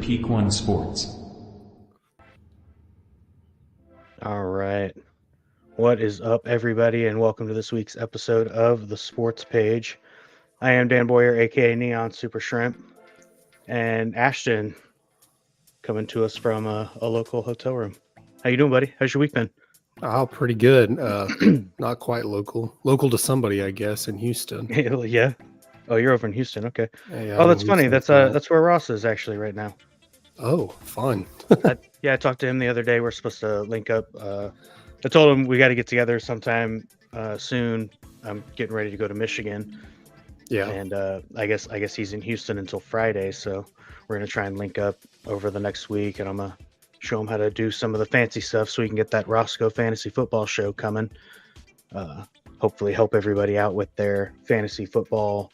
Peak One Sports. All right. What is up, everybody, and welcome to this week's episode of the Sports Page. I am Dan Boyer, aka Neon Super Shrimp, and Ashton coming to us from a local hotel room. How you doing, buddy? How's your week been? Oh, pretty good. Not quite local. Local to somebody, I guess, in Houston. Yeah. Oh, you're over in Houston. Okay. Yeah, Oh, I'm that's in funny. Houston, That's where Ross is actually right now. Oh, fun. I talked to him the other day. We're supposed to link up. I told him we got to get together sometime soon. I'm getting ready to go to Michigan. Yeah. And I guess he's in Houston until Friday, so we're gonna try and link up over the next week, and I'm gonna show him how to do some of the fancy stuff so we can get that Roscoe Fantasy Football show coming. Hopefully, help everybody out with their fantasy football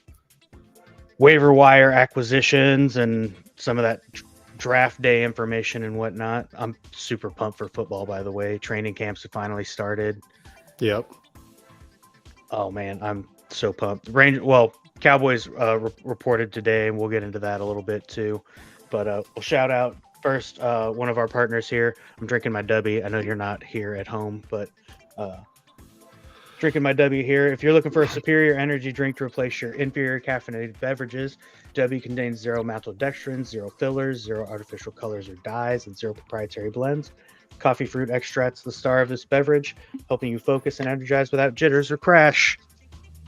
waiver wire acquisitions and some of that draft day information and whatnot. I'm super pumped for football, by the way. Training camps have finally started. Yep. Oh man, I'm so pumped. Cowboys reported today, and we'll get into that a little bit too. But we'll shout out first one of our partners here. I'm drinking my W. I know you're not here at home, but drinking my W here. If you're looking for a superior energy drink to replace your inferior caffeinated beverages, W contains zero maltodextrin, zero fillers, zero artificial colors or dyes, and zero proprietary blends. Coffee fruit extract's the star of this beverage, helping you focus and energize without jitters or crash.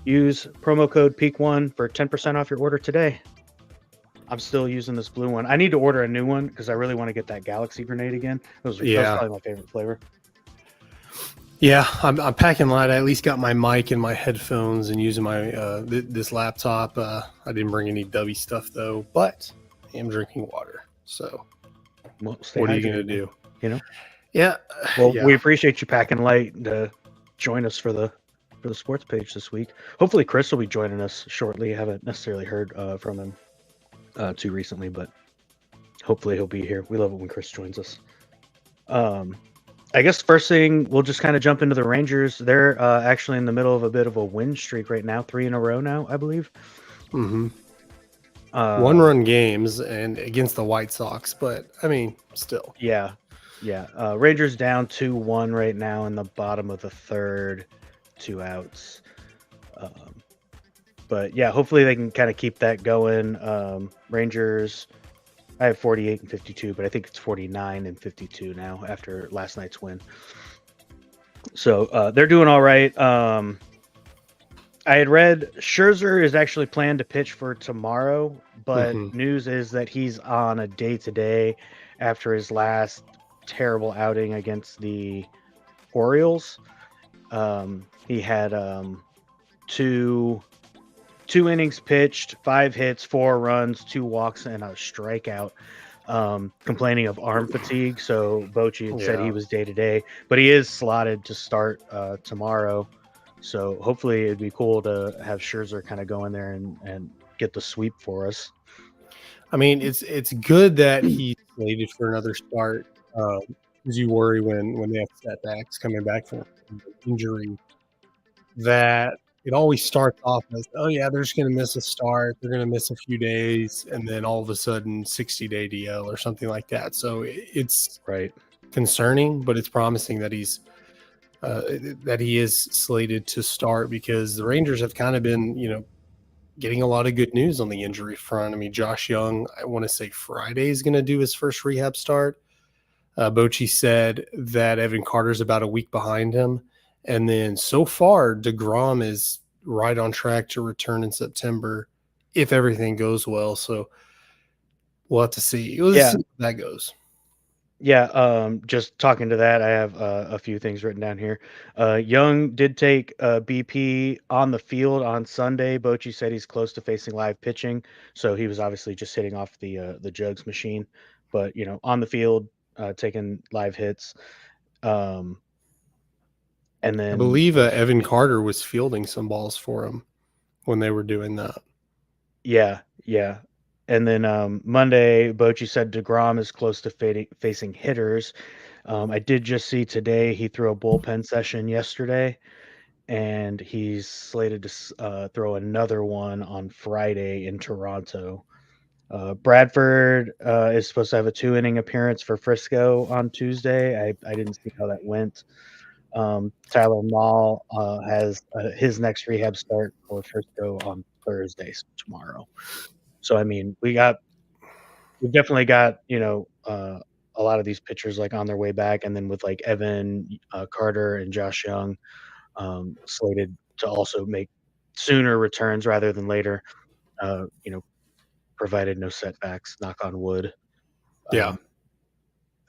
Use promo code PEAK1 for 10% off your order today. I'm still using this blue one. I need to order a new one because I really want to get that Galaxy Grenade again. That was probably my favorite flavor. Yeah, I'm packing light. I at least got my mic and my headphones and using my this laptop. I didn't bring any W stuff though, but I am drinking water. So what are you gonna do? You know? Yeah. Well, we appreciate you packing light to join us for the Sports Page this week. Hopefully Chris will be joining us shortly. I haven't necessarily heard from him too recently, but hopefully he'll be here. We love it when Chris joins us. I guess first thing, we'll just kind of jump into the Rangers. They're actually in the middle of a bit of a win streak right now, 3 in a row now, I believe. Mm-hmm. One-run games and against the White Sox, but I mean, still. Yeah. Rangers down 2-1 right now in the bottom of the third, 2 outs. But yeah, hopefully they can kind of keep that going. Rangers, I have 48 and 52, but I think it's 49 and 52 now after last night's win. So they're doing all right. I had read Scherzer is actually planned to pitch for tomorrow, but news is that he's on a day-to-day after his last terrible outing against the Orioles. He had two innings pitched, 5 hits, 4 runs, 2 walks, and a strikeout. Complaining of arm fatigue, so Bochy had said he was day-to-day, but he is slotted to start tomorrow. So hopefully it'd be cool to have Scherzer kind of go in there and get the sweep for us. I mean, it's good that he's slated for another start. Because you worry when they have setbacks coming back from injury, that it always starts off as, oh yeah, they're just going to miss a start, they're going to miss a few days, and then all of a sudden 60-day DL or something like that. So it's concerning, but it's promising that he is slated to start, because the Rangers have kind of been, getting a lot of good news on the injury front. I mean, Josh Young, I want to say Friday is going to do his first rehab start. Bochy said that Evan Carter's about a week behind him. And then so far, DeGrom is right on track to return in September if everything goes well. So we'll have to see. See how that goes. Yeah, just talking to that, I have a few things written down here. Young did take BP on the field on Sunday. Bochy said he's close to facing live pitching, so he was obviously just hitting off the jugs machine. But on the field, taking live hits. And then I believe Evan Carter was fielding some balls for him when they were doing that. Yeah. And then Monday, Bochy said DeGrom is close to facing hitters. I did just see today he threw a bullpen session yesterday, and he's slated to throw another one on Friday in Toronto. Bradford is supposed to have a 2-inning appearance for Frisco on Tuesday. I didn't see how that went. Tyler Mall has his next rehab start for Frisco on Thursday, so tomorrow. So I mean, we've definitely got a lot of these pitchers like on their way back, and then with like Evan Carter and Josh Young slated to also make sooner returns rather than later. You know, provided no setbacks. Knock on wood. Yeah.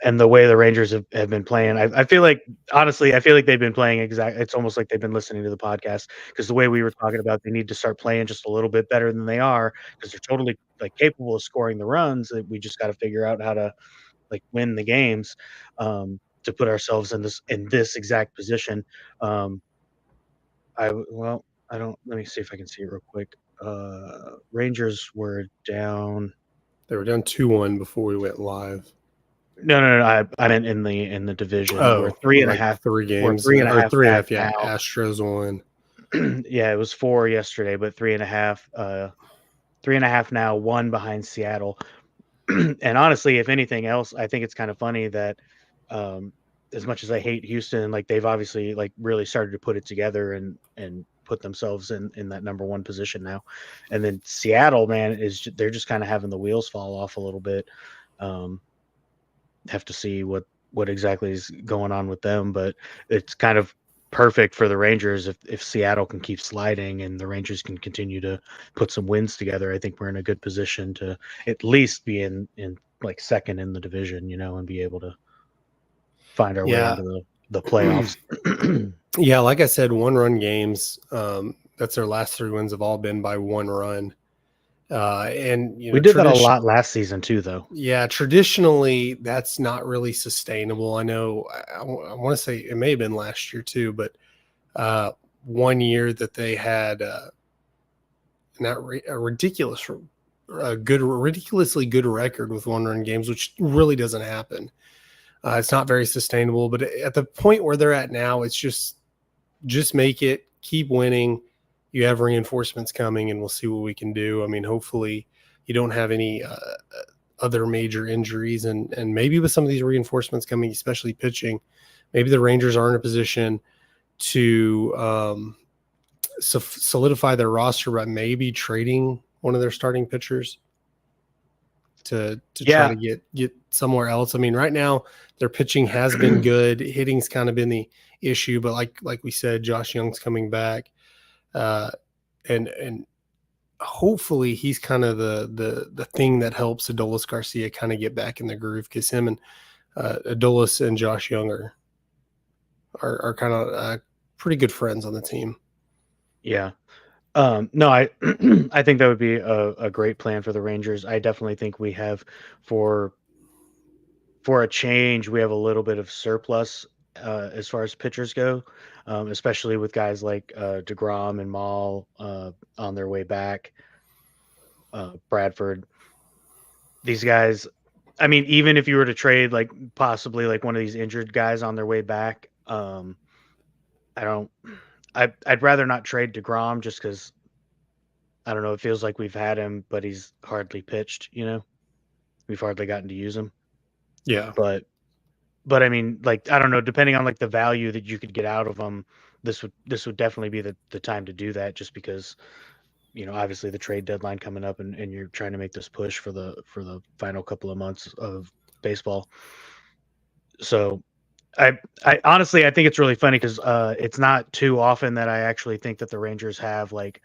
And the way the Rangers have been playing, I feel like honestly, I feel like they've been playing it's almost like they've been listening to the podcast because the way we were talking about they need to start playing just a little bit better than they are because they're totally like capable of scoring the runs. That we just got to figure out how to like win the games to put ourselves in this exact position. I don't. Let me see if I can see it real quick. Rangers were down. They were down 2-1 before we went live. No. I meant in the division. We're three and a half. 3 games. We're 3.5 or 3.5. back Yeah, now. Astros won. Yeah, it was 4 yesterday, but 3.5. 3.5 now. 1 behind Seattle. And honestly, if anything else, I think it's kind of funny that as much as I hate Houston, like they've obviously like really started to put it together and put themselves in that number 1 position now. And then Seattle, man, they're just kind of having the wheels fall off a little bit. Have to see what exactly is going on with them, but it's kind of perfect for the Rangers if Seattle can keep sliding and the Rangers can continue to put some wins together. I think we're in a good position to at least be in like second in the division, and be able to find our way into the playoffs. Yeah, like I said, 1-run games. That's their last 3 wins have all been by 1 run. And we did that a lot last season too, though. Yeah, traditionally that's not really sustainable. I know I want to say it may have been last year too, but one year that they had a ridiculously good record with 1-run games, which really doesn't happen. It's not very sustainable, but at the point where they're at now, it's just make it, keep winning. You have reinforcements coming, and we'll see what we can do. I mean, hopefully you don't have any other major injuries, and maybe with some of these reinforcements coming, especially pitching, maybe the Rangers are in a position to solidify their roster by maybe trading one of their starting pitchers to try to get somewhere else. I mean, right now their pitching has been good. Hitting's kind of been the issue, but like we said, Josh Young's coming back. And hopefully he's kind of the thing that helps Adolis Garcia kind of get back in the groove, because him and Adolis and Josh Young are kind of pretty good friends on the team. Yeah. No, I I think that would be a great plan for the Rangers. I definitely think we have for a change, we have a little bit of surplus as far as pitchers go, especially with guys like DeGrom and Mall on their way back. Bradford, these guys. I mean, even if you were to trade like possibly like one of these injured guys on their way back, I'd rather not trade DeGrom just because I don't know. It feels like we've had him, but he's hardly pitched. We've hardly gotten to use him. Yeah, but I mean, like I don't know. Depending on like the value that you could get out of him, this would definitely be the time to do that. Just because, obviously the trade deadline coming up, and you're trying to make this push for the final couple of months of baseball. So I honestly, I think it's really funny because it's not too often that I actually think that the Rangers have like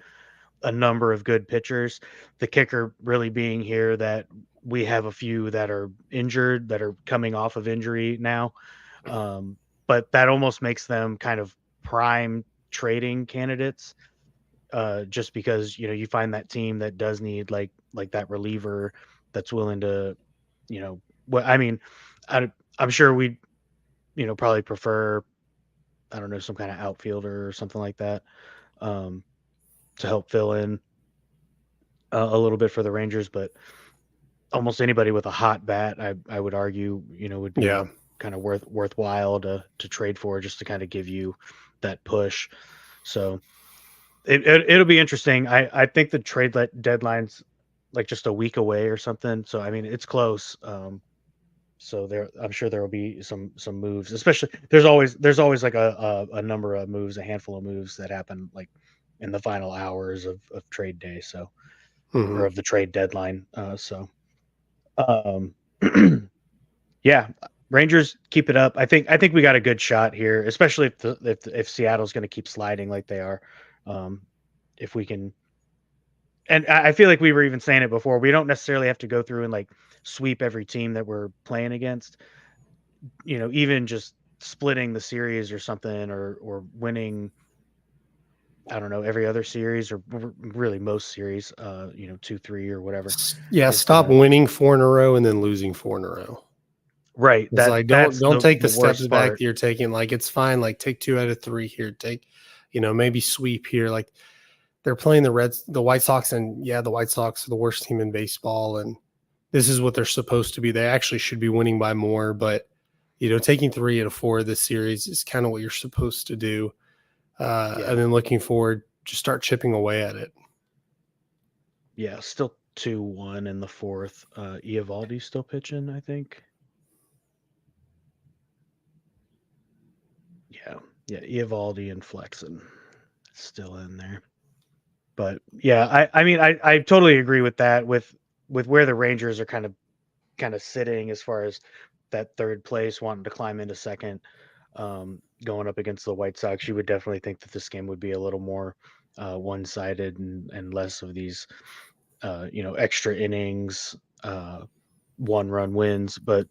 a number of good pitchers. The kicker really being here that we have a few that are injured, that are coming off of injury now. But that almost makes them kind of prime trading candidates. Just because, you find that team that does need like that reliever that's willing to, I mean, I'm sure we probably prefer, I don't know, some kind of outfielder or something like that to help fill in a little bit for the Rangers. But almost anybody with a hot bat, I would argue, would be kind of worthwhile to trade for, just to kind of give you that push. So it'll be interesting. I think the trade deadline's like just a week away or something. So I mean, it's close. So I'm sure there will be some moves. Especially there's always like a number of moves, a handful of moves that happen like in the final hours of trade day. So or of the trade deadline. Um, yeah, Rangers keep it up. I think we got a good shot here, especially if Seattle's going to keep sliding like they are. If we can, and I feel like we were even saying it before, we don't necessarily have to go through and like sweep every team that we're playing against. Even just splitting the series or something, or winning, I don't know, every other series or really most series, 2-3 or whatever. Yeah, Is stop gonna winning 4 in a row and then losing 4 in a row. right. It's like That's don't take the steps worst back part. that you're taking. Like it's fine. Like take 2 out of 3 here. Take, maybe sweep here. Like they're playing the White Sox, and yeah, the White Sox are the worst team in baseball, and this is what they're supposed to be. They actually should be winning by more, but taking 3 out of 4 of this series is kind of what you're supposed to do. And then looking forward, just start chipping away at it. Yeah, still 2-1 in the fourth. Eovaldi still pitching, I think. Yeah, Eovaldi and Flexen still in there. But yeah, I mean I totally agree with that. With where the Rangers are kind of sitting as far as that third place, wanting to climb into second, going up against the White Sox, you would definitely think that this game would be a little more one-sided and less of these extra innings, one-run wins. But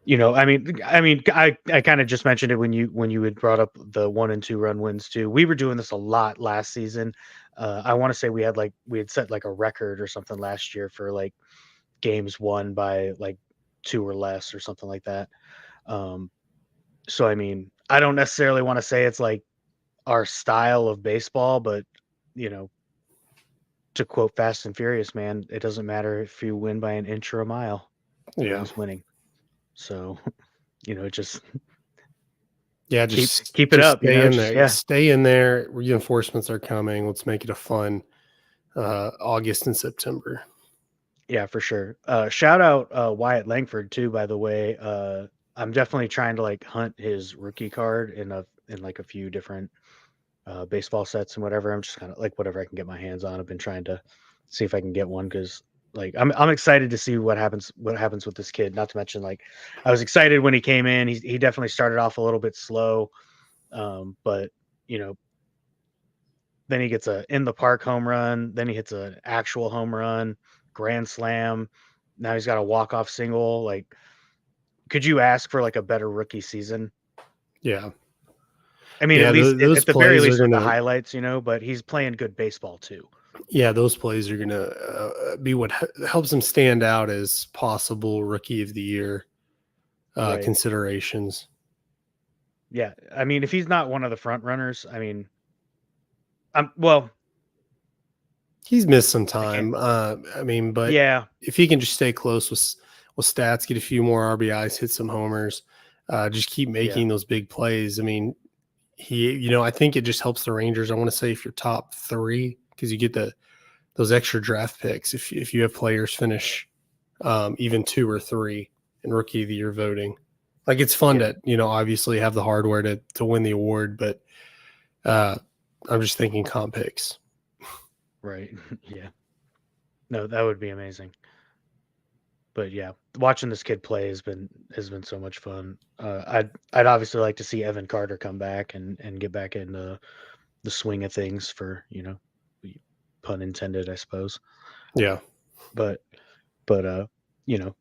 I kind of just mentioned it when you had brought up the 1 and 2 run wins too. We were doing this a lot last season. I want to say we had set like a record or something last year for like games won by like 2 or less or something like that. So I mean, I don't necessarily want to say it's like our style of baseball, but to quote Fast and Furious, man, it doesn't matter if you win by an inch or a mile. Yeah, Winning. So just just keep it up. Stay in there. Yeah. Stay in there. Reinforcements are coming. Let's make it a fun August and September. Yeah, for sure. Shout out Wyatt Langford too, by the way. I'm definitely trying to like hunt his rookie card in like a few different baseball sets and whatever. I'm just kind of like whatever I can get my hands on. I've been trying to see if I can get one because like I'm excited to see what happens with this kid. Not to mention like I was excited when he came in. He definitely started off a little bit slow, but then he gets a in the park home run. Then he hits an actual home run, grand slam. Now he's got a walk off single. Like, could you ask for like a better rookie season? Yeah. I mean, at least at the very least with the highlights, but he's playing good baseball too. Yeah, those plays are going to be what helps him stand out as possible rookie of the year considerations. Yeah, I mean, if he's not one of the front runners, I mean, he's missed some time. But yeah, if he can just stay close with stats, get a few more RBIs, hit some homers, just keep making those big plays. I mean, I think it just helps the Rangers. I want to say if you're top 3, because you get those extra draft picks if you have players finish even 2 or 3 in rookie of the year voting. Like it's fun to obviously have the hardware to win the award, but I'm just thinking comp picks. Right. Yeah. No, that would be amazing. But yeah, watching this kid play has been so much fun. I'd obviously like to see Evan Carter come back and get back in the swing of things for pun intended, I suppose. Yeah. But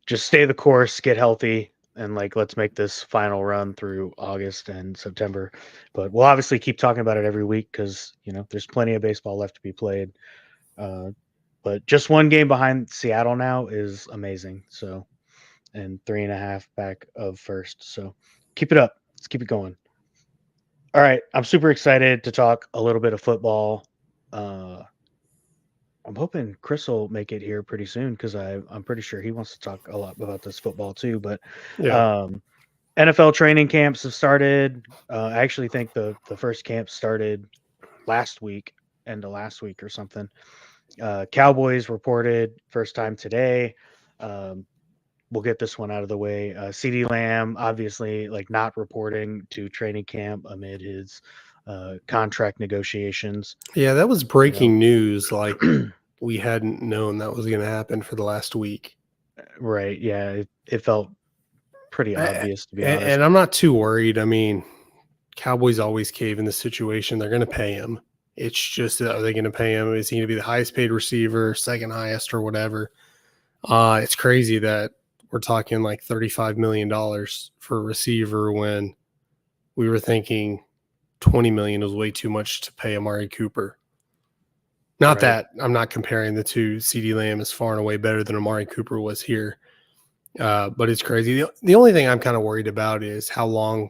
just stay the course, get healthy, and like let's make this final run through August and September. But we'll obviously keep talking about it every week because there's plenty of baseball left to be played. But just one game behind Seattle now is amazing. So, and 3.5 back of first. So keep it up. Let's keep it going. All right. I'm super excited to talk a little bit of football. I'm hoping Chris will make it here pretty soon because I'm pretty sure he wants to talk a lot about this football too. But NFL training camps have started. I actually think the first camp started last week, end of last week or something. Cowboys reported first time today. We'll get this one out of the way. CeeDee Lamb, obviously, like not reporting to training camp amid his contract negotiations. Yeah, that was breaking news. Like we hadn't known that was going to happen for the last week. Right. Yeah. It felt pretty obvious, to be honest. And I'm not too worried. I mean, Cowboys always cave in the situation. They're going to pay him. It's just, are they going to pay him? Is he going to be the highest paid receiver, second highest, or whatever? It's crazy that we're talking like $35 million for a receiver when we were thinking $20 million was way too much to pay Amari Cooper. Not right. That I'm not comparing the two. CeeDee Lamb is far and away better than Amari Cooper was here. But it's crazy. The only thing I'm kind of worried about is how long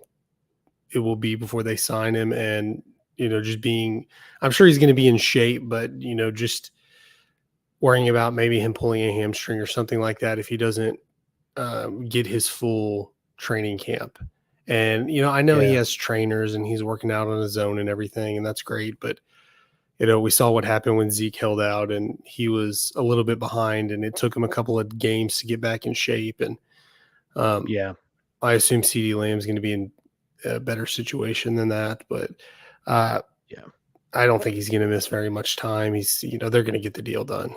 it will be before they sign him. And, just being, I'm sure he's going to be in shape, but, just worrying about maybe him pulling a hamstring or something like that if he doesn't get his full training camp. And, I know he has trainers and he's working out on his own and everything, and that's great. But, we saw what happened when Zeke held out and he was a little bit behind, and it took him a couple of games to get back in shape. And I assume CeeDee Lamb is going to be in a better situation than that. But I don't think he's going to miss very much time. He's, they're going to get the deal done.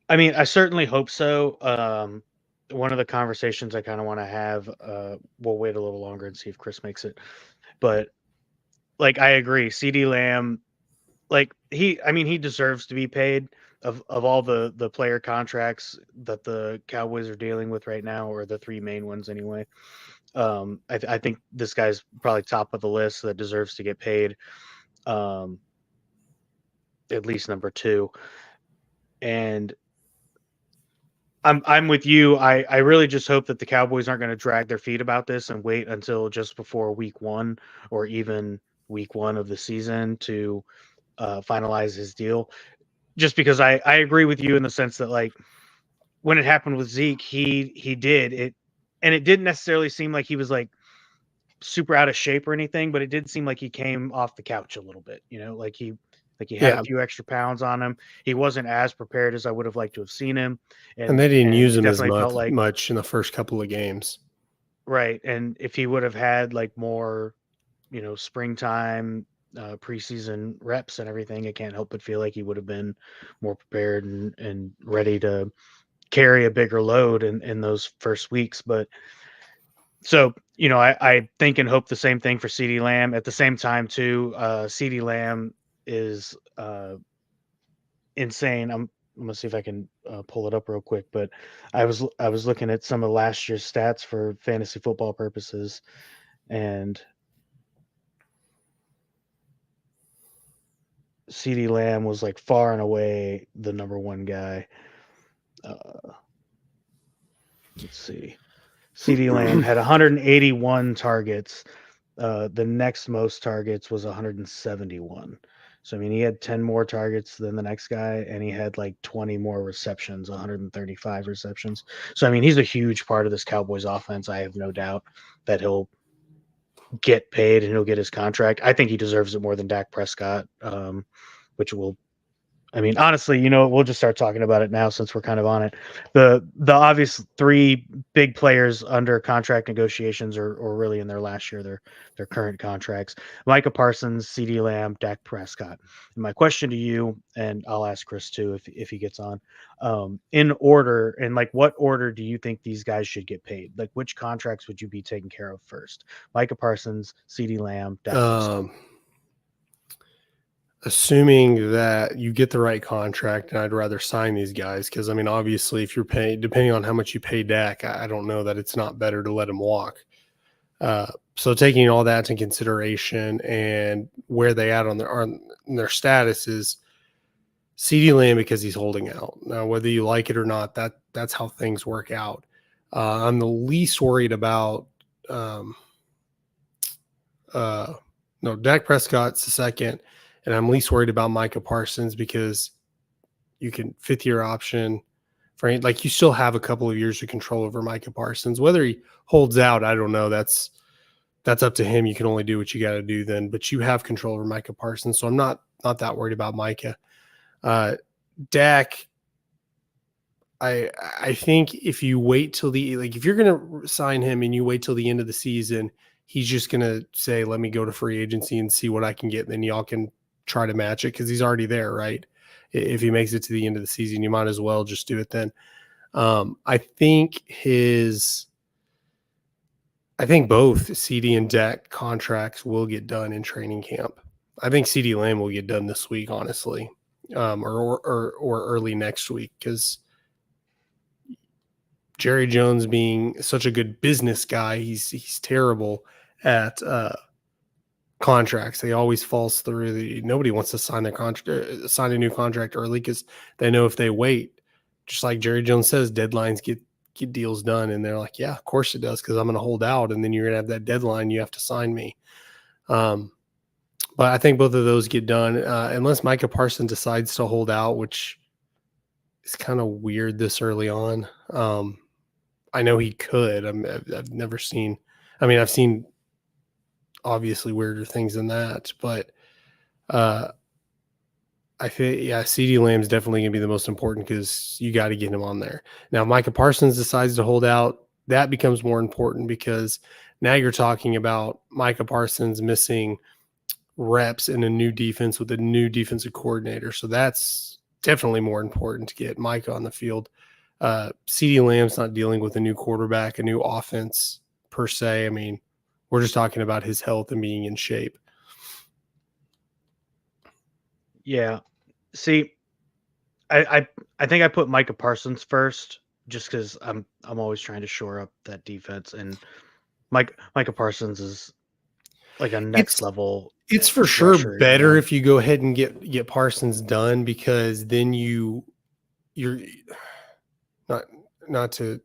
I mean, I certainly hope so. One of the conversations I kind of want to have, we'll wait a little longer and see if Chris makes it. But like, I agree. CeeDee Lamb, like he deserves to be paid of all the player contracts that the Cowboys are dealing with right now, or the three main ones anyway. I think this guy's probably top of the list that deserves to get paid. At least number two. And I'm with you. I really just hope that the Cowboys aren't going to drag their feet about this and wait until just before week one or even week one of the season to finalize his deal. Just because I agree with you in the sense that, like, when it happened with Zeke, he did it, and it didn't necessarily seem like he was like super out of shape or anything, but it did seem like he came off the couch a little bit, like he had a few extra pounds on him. He wasn't as prepared as I would have liked to have seen him. And they didn't use him as much in the first couple of games. Right. And if he would have had like more, springtime preseason reps and everything, I can't help but feel like he would have been more prepared and ready to carry a bigger load in those first weeks. But so, I think and hope the same thing for CeeDee Lamb. At the same time, too, CeeDee Lamb is insane. I'm gonna see if I can pull it up real quick, but I was looking at some of last year's stats for fantasy football purposes, and CeeDee Lamb was like far and away the number one guy. Let's see. CeeDee Lamb had 181 targets. The next most targets was 171. So, I mean, he had 10 more targets than the next guy, and he had like 20 more receptions, 135 receptions. So, I mean, he's a huge part of this Cowboys offense. I have no doubt that he'll get paid and he'll get his contract. I think he deserves it more than Dak Prescott, which will, I mean, honestly, we'll just start talking about it now since we're kind of on it. The obvious three big players under contract negotiations or really in their last year, their current contracts: Micah Parsons, CeeDee Lamb, Dak Prescott. And my question to you, and I'll ask Chris too if he gets on, in order, and like what order do you think these guys should get paid? Like which contracts would you be taking care of first? Micah Parsons, CeeDee Lamb, Dak Prescott. Assuming that you get the right contract, and I'd rather sign these guys because, I mean, obviously, if you're paying, depending on how much you pay Dak, I don't know that it's not better to let him walk. So taking all that into consideration and where they at on their status is CeeDee Lamb because he's holding out. Now, whether you like it or not, that's how things work out. I'm the least worried about Dak Prescott's the second. And I'm least worried about Micah Parsons because you can fifth-year option. Like you still have a couple of years of control over Micah Parsons. Whether he holds out, I don't know. That's up to him. You can only do what you got to do then. But you have control over Micah Parsons, so I'm not that worried about Micah. Dak, I think if you wait till if you're gonna sign him and you wait till the end of the season, he's just gonna say, "Let me go to free agency and see what I can get." And then y'all can try to match it because he's already there, right? If he makes it to the end of the season, you might as well just do it then. I think both CD and Dak contracts will get done in training camp. I think CD Lamb will get done this week, honestly, or early next week, because Jerry Jones, being such a good business guy, he's terrible at contracts. He always falls through. Nobody wants to sign sign a new contract early because they know if they wait, just like Jerry Jones says, deadlines get deals done, and they're like, yeah, of course it does, because I'm going to hold out, and then you're going to have that deadline. You have to sign me. But I think both of those get done unless Micah Parsons decides to hold out, which is kind of weird this early on. I know he could. I've never seen. I mean, I've seen obviously weirder things than that, but I think, yeah, CD Lamb's definitely going to be the most important because you got to get him on there. Now, if Micah Parsons decides to hold out, that becomes more important because now you're talking about Micah Parsons missing reps in a new defense with a new defensive coordinator. So that's definitely more important to get Micah on the field. CD Lamb's not dealing with a new quarterback, a new offense per se. I mean, we're just talking about his health and being in shape. Yeah. See, I think I put Micah Parsons first just because I'm always trying to shore up that defense, and Micah Parsons is like a next level. It's for sure better if you go ahead and get Parsons done, because then you're not to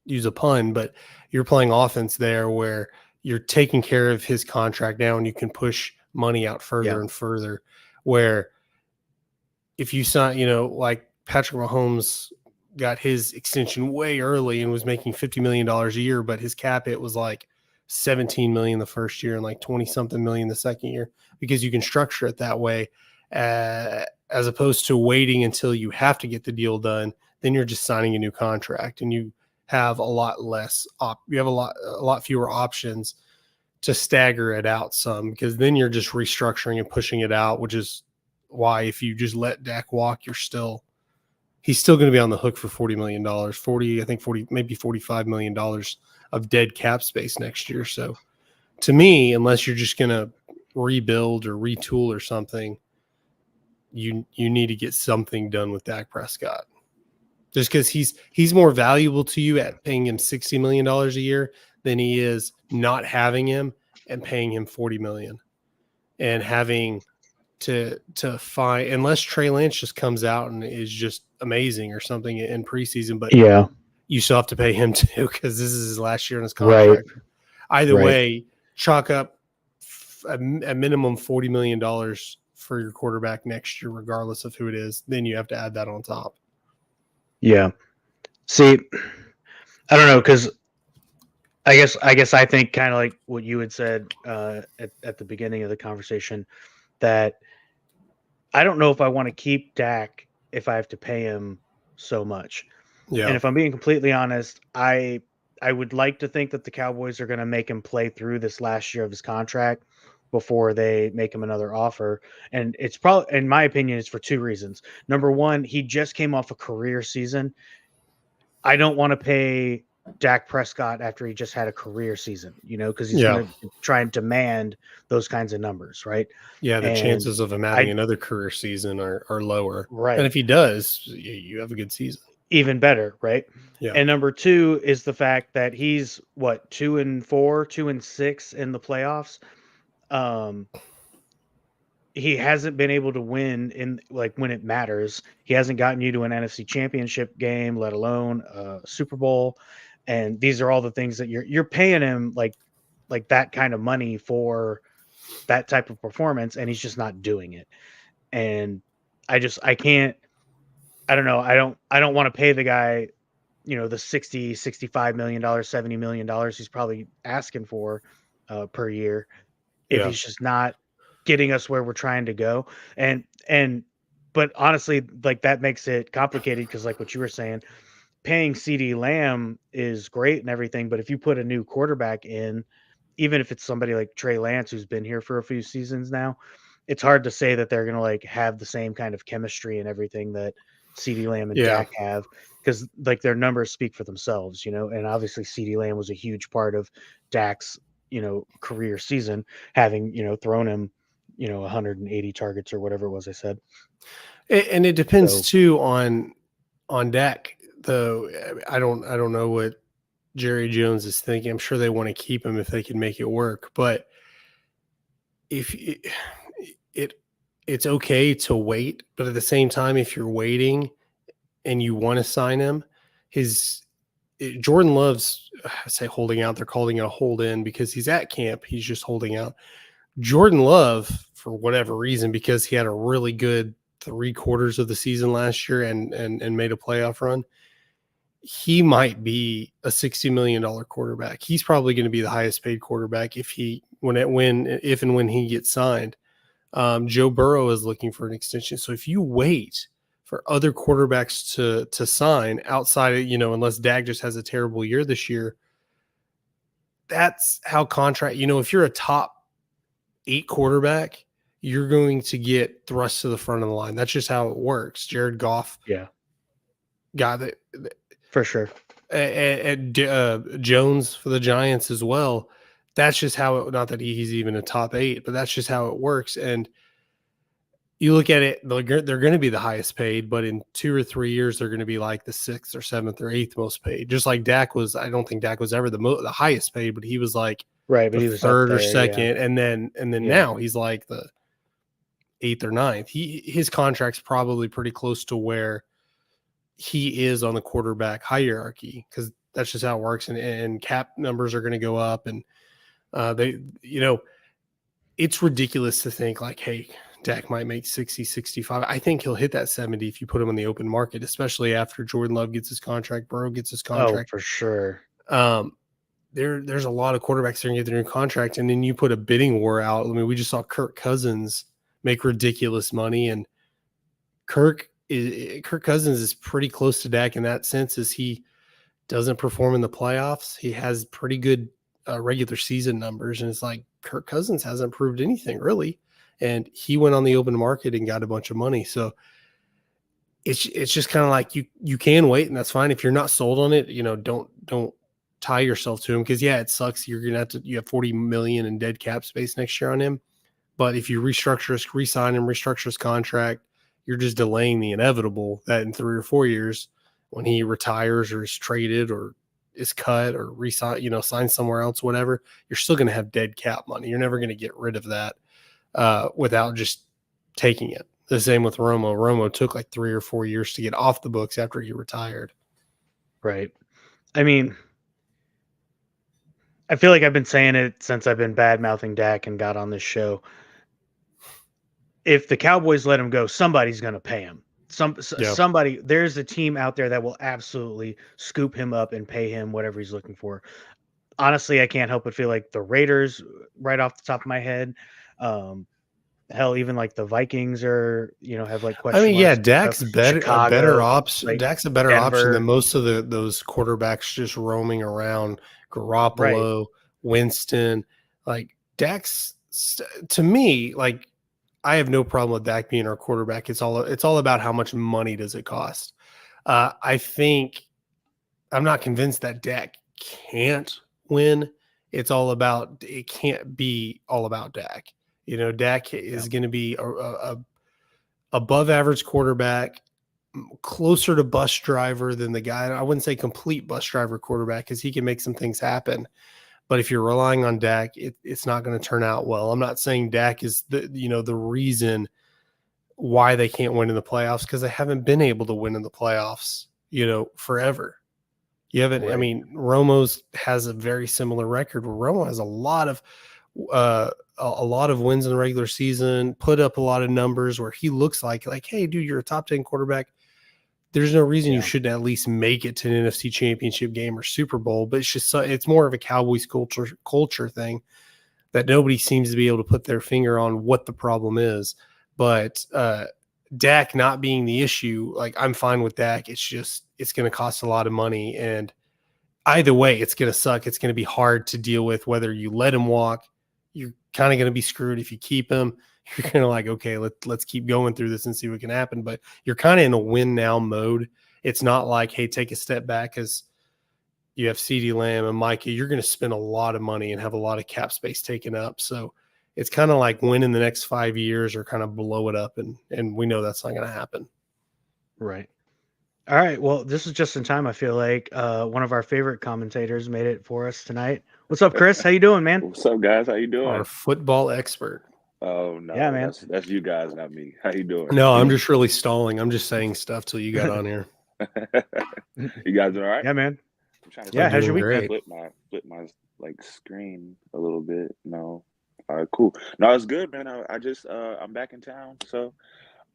use a pun, but you're playing offense there where you're taking care of his contract now, and you can push money out further and further. Where if you sign, like Patrick Mahomes got his extension way early and was making $50 million a year, but his cap hit was like 17 million the first year and like 20 something million the second year, because you can structure it that way, as opposed to waiting until you have to get the deal done. Then you're just signing a new contract, and you have a lot less you have a lot fewer options to stagger it out some, because then you're just restructuring and pushing it out, which is why if you just let Dak walk, he's still going to be on the hook for $40 million, maybe $45 million of dead cap space next year. So to me, unless you're just going to rebuild or retool or something, you need to get something done with Dak Prescott, just because he's more valuable to you at paying him $60 million a year than he is not having him and paying him $40 million and having to find, unless Trey Lance just comes out and is just amazing or something in preseason, but you still have to pay him too, because this is his last year on his contract. Right. Either way, chalk up a minimum $40 million for your quarterback next year, regardless of who it is. Then you have to add that on top. Yeah. See, I don't know, because I guess I think kind of like what you had said at the beginning of the conversation, that I don't know if I want to keep Dak if I have to pay him so much. Yeah. And if I'm being completely honest, I would like to think that the Cowboys are going to make him play through this last year of his contract before they make him another offer. And it's probably, in my opinion, it's for two reasons. Number one, he just came off a career season. I don't want to pay Dak Prescott after he just had a career season, because he's going to try and demand those kinds of numbers, right? Yeah, the chances of him having another career season are lower. Right. And if he does, you have a good season. Even better, right? Yeah. And number two is the fact that he's 2-4, 2-6 in the playoffs. He hasn't been able to win in when it matters. He hasn't gotten you to an NFC Championship game, let alone a Super Bowl. And these are all the things that you're paying him like that kind of money for that type of performance, and he's just not doing it. And I can't. I don't know. I don't want to pay the guy, the $60, $65 million, $70 million he's probably asking for per year if he's just not getting us where we're trying to go. And but honestly, like that makes it complicated because, like what you were saying, paying CD Lamb is great and everything, but if you put a new quarterback in, even if it's somebody like Trey Lance who's been here for a few seasons now, it's hard to say that they're gonna like have the same kind of chemistry and everything that CD Lamb and Yeah. Dak have because like their numbers speak for themselves, and obviously CD Lamb was a huge part of Dak's career season, having thrown him 180 targets or whatever it was I said. And it depends So too on Dak. Though I don't know what Jerry Jones is thinking. I'm sure they want to keep him if they can make it work. But if it's okay to wait, but at the same time, if you're waiting and you want to sign him, Jordan Love's, I say holding out. They're calling it a hold in because he's at camp. He's just holding out. Jordan Love, for whatever reason, because he had a really good 3/4 of the season last year and made a playoff run, he might be a $60 million quarterback. He's probably going to be the highest paid quarterback if and when he gets signed. Joe Burrow is looking for an extension. So if you wait for other quarterbacks to sign outside of, unless Dak just has a terrible year this year, that's how contract, if you're a top 8 quarterback, you're going to get thrust to the front of the line. That's just how it works. Jared Goff, got it for sure. Jones for the Giants as well. That's just how it. Not that he's even a top 8, but that's just how it works. And you look at it, they're going to be the highest paid, but in 2 or 3 years, they're going to be like the 6th or 7th or 8th most paid. Just like Dak was. I don't think Dak was ever the highest paid, but he was like right, but the he was 3rd there, or 2nd, and then now he's like the 8th or 9th. His contract's probably pretty close to where he is on the quarterback hierarchy because that's just how it works. And cap numbers are going to go up, and it's ridiculous to think like, hey, Dak might make 60, 65. I think he'll hit that 70 if you put him on the open market, especially after Jordan Love gets his contract, Burrow gets his contract. Oh, for sure. There's a lot of quarterbacks that are going to get their new contract, and then you put a bidding war out. I mean, we just saw Kirk Cousins make ridiculous money, and Kirk Cousins is pretty close to Dak in that sense, as he doesn't perform in the playoffs. He has pretty good regular season numbers, and it's like Kirk Cousins hasn't proved anything really, and he went on the open market and got a bunch of money. So it's just kind of like you can wait, and that's fine if you're not sold on it. Don't tie yourself to him because it sucks. You're gonna you have $40 million in dead cap space next year on him, but if you resign him, restructure his contract, you're just delaying the inevitable that in 3 or 4 years, when he retires or is traded or is cut or signs somewhere else, whatever, you're still going to have dead cap money. You're never going to get rid of that without just taking it. The same with Romo. Romo took like 3 or 4 years to get off the books after he retired. Right. I mean, I feel like I've been saying it since I've been bad-mouthing Dak and got on this show. If the Cowboys let him go, somebody's going to pay him. Somebody, there's a team out there that will absolutely scoop him up and pay him whatever he's looking for. Honestly, I can't help but feel like the Raiders, right off the top of my head, hell, even like the Vikings are, have like question marks. Dak's better, a better option. like Dak's a better Denver. option than most of those quarterbacks just roaming around. Garoppolo, Right. Winston, like Dak's, to me, like, I have no problem with Dak being our quarterback. It's all about how much money does it cost. I think I'm not convinced that Dak can't win. It can't be all about Dak. Dak is going to be a above average quarterback, closer to bus driver than the guy. I wouldn't say complete bus driver quarterback because he can make some things happen. But if you're relying on Dak, it's not going to turn out well. I'm not saying Dak is the reason why they can't win in the playoffs, because they haven't been able to win in the playoffs, forever. You haven't. Right. I mean, Romo's has a very similar record where Romo has a lot of wins in the regular season, put up a lot of numbers where he looks like, hey, dude, you're a top 10 quarterback. There's no reason you shouldn't at least make it to an NFC Championship game or Super Bowl, but it's more of a Cowboys culture thing that nobody seems to be able to put their finger on what the problem is. But Dak not being the issue, like I'm fine with Dak. It's just it's going to cost a lot of money, and either way, it's going to suck. It's going to be hard to deal with. Whether you let him walk, you're kind of going to be screwed. If you keep him, you're kind of like, okay, let's keep going through this and see what can happen. But you're kind of in a win now mode. It's not like, hey, take a step back because you have CeeDee Lamb and Micah. You're going to spend a lot of money and have a lot of cap space taken up. So it's kind of like win in the next 5 years or kind of blow it up. And we know that's not going to happen. Right. All right. Well, this is just in time. I feel like one of our favorite commentators made it for us tonight. What's up, Chris? How you doing, man? What's up, guys? How you doing? Our football expert. Oh no, yeah, man. That's you guys, not me. How you doing? No, I'm just really stalling. I'm just saying stuff till you got on here. You guys doing all right? Yeah, man. I'm trying Yeah, how's your week? Flip my like screen a little bit. No, all right, cool. No, it's good, man. I just I'm back in town, so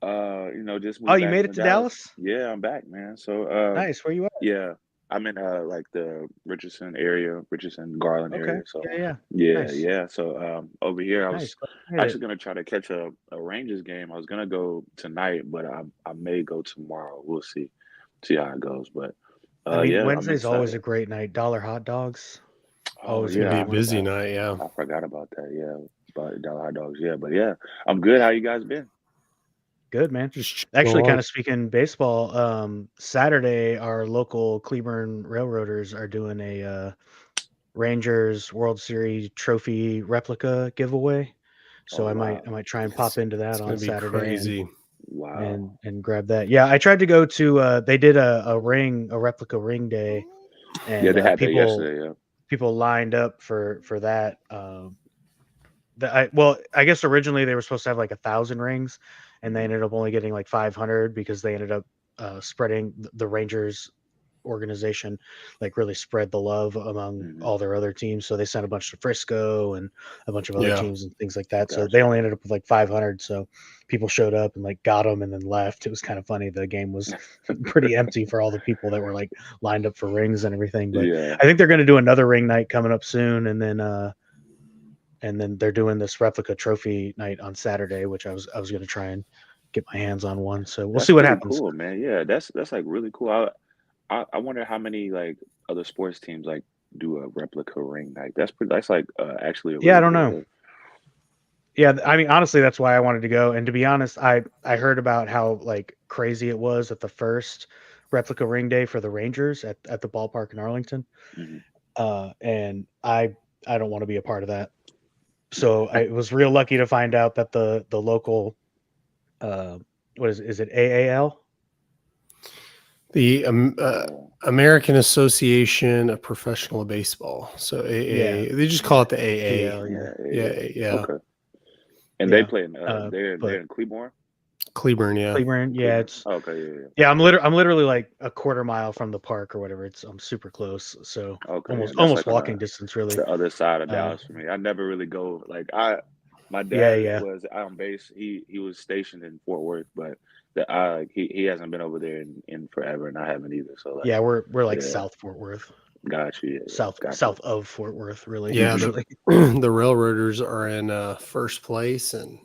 just moved you back made it to Dallas? Yeah, I'm back, man. So nice. Where you at? Yeah, I'm in like the Richardson Garland area. So yeah. Nice. Nice. Yeah. So over here, I was nice. actually gonna try to catch a Rangers game. I was gonna go tonight, but I may go tomorrow. We'll see how it goes. But Wednesday's always a great night. Dollar hot dogs. Always gonna be a busy night. Yeah, I forgot about that. Yeah, about dollar hot dogs. Yeah, but yeah, I'm good. How you guys been? Good, man. Actually, kind of speaking baseball, Saturday, our local Cleburne Railroaders are doing a Rangers World Series trophy replica giveaway. So I might try and pop into that on Saturday. Crazy. And grab that. Yeah, I tried to go to they did a replica ring day, and they had that yesterday. Yeah, people lined up for that. I guess originally they were supposed to have like 1,000 rings, and they ended up only getting like 500 because they ended up spreading the Rangers organization, like really spread the love among all their other teams. So they sent a bunch to Frisco and a bunch of other teams and things like that. Gotcha. So they only ended up with like 500. So people showed up and like got them and then left. It was kind of funny. The game was pretty empty for all the people that were like lined up for rings and everything. But I think they're going to do another ring night coming up soon. And then they're doing this replica trophy night on Saturday, which I was going to try and get my hands on one. So we'll see what happens. Cool, man. Yeah, that's like really cool. I wonder how many like other sports teams like do a replica ring night. That's like actually. I don't know. Yeah, I mean, honestly, that's why I wanted to go. And to be honest, I heard about how like crazy it was at the first replica ring day for the Rangers at the ballpark in Arlington, and I don't want to be a part of that. So I was real lucky to find out that the local, what is it AAL? The American Association of Professional Baseball. So AA, they just call it the AA. Yeah. Okay. And they play in they're in Cleburne. Cleburne, yeah. Cleburne, yeah. It's okay, yeah. I'm literally like a quarter mile from the park or whatever. I'm super close, so almost like walking distance, really. The other side of Dallas for me. I never really go like my dad was out on base. He was stationed in Fort Worth, but he hasn't been over there in forever, and I haven't either. So like, we're like South Fort Worth. Got you. South of Fort Worth, really. Yeah, the Railroaders are in first place, and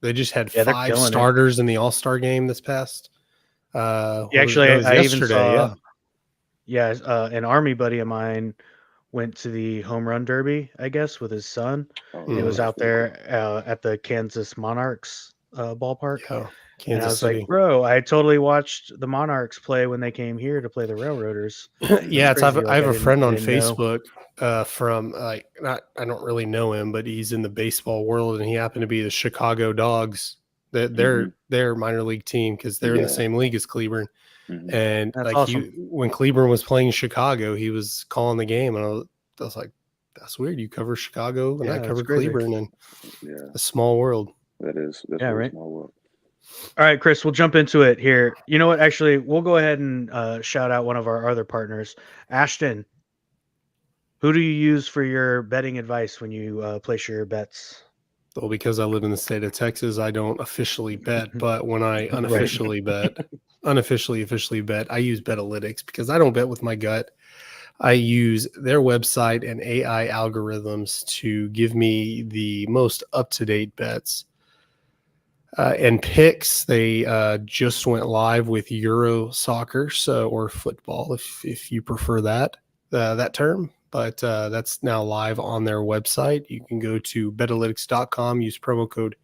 they just had 5 starters in the All-Star game this past. Actually, I even saw. An Army buddy of mine went to the home run derby, I guess, with his son. It was out there at the Kansas Monarchs ballpark. Yeah. And I was like, bro, I totally watched the Monarchs play when they came here to play the Railroaders. Yeah, I have a friend on Facebook from I don't really know him, but he's in the baseball world, and he happened to be the Chicago Dogs. Their minor league team because they're in the same league as Cleburne. And that's like awesome. when Cleburne was playing Chicago, he was calling the game, and I was like, "That's weird. You cover Chicago, and I cover Cleburne, and a small world." That's right. A small world. All right, Chris, we'll jump into it here. You know what? Actually, we'll go ahead and shout out one of our other partners, Ashton. Who do you use for your betting advice when you place your bets? Well, because I live in the state of Texas, I don't officially bet, but when I unofficially officially bet, I use Betalytics because I don't bet with my gut. I use their website and AI algorithms to give me the most up-to-date bets. And picks, they just went live with Euro soccer, or football, if you prefer that term. But that's now live on their website. You can go to betalytics.com, use promo code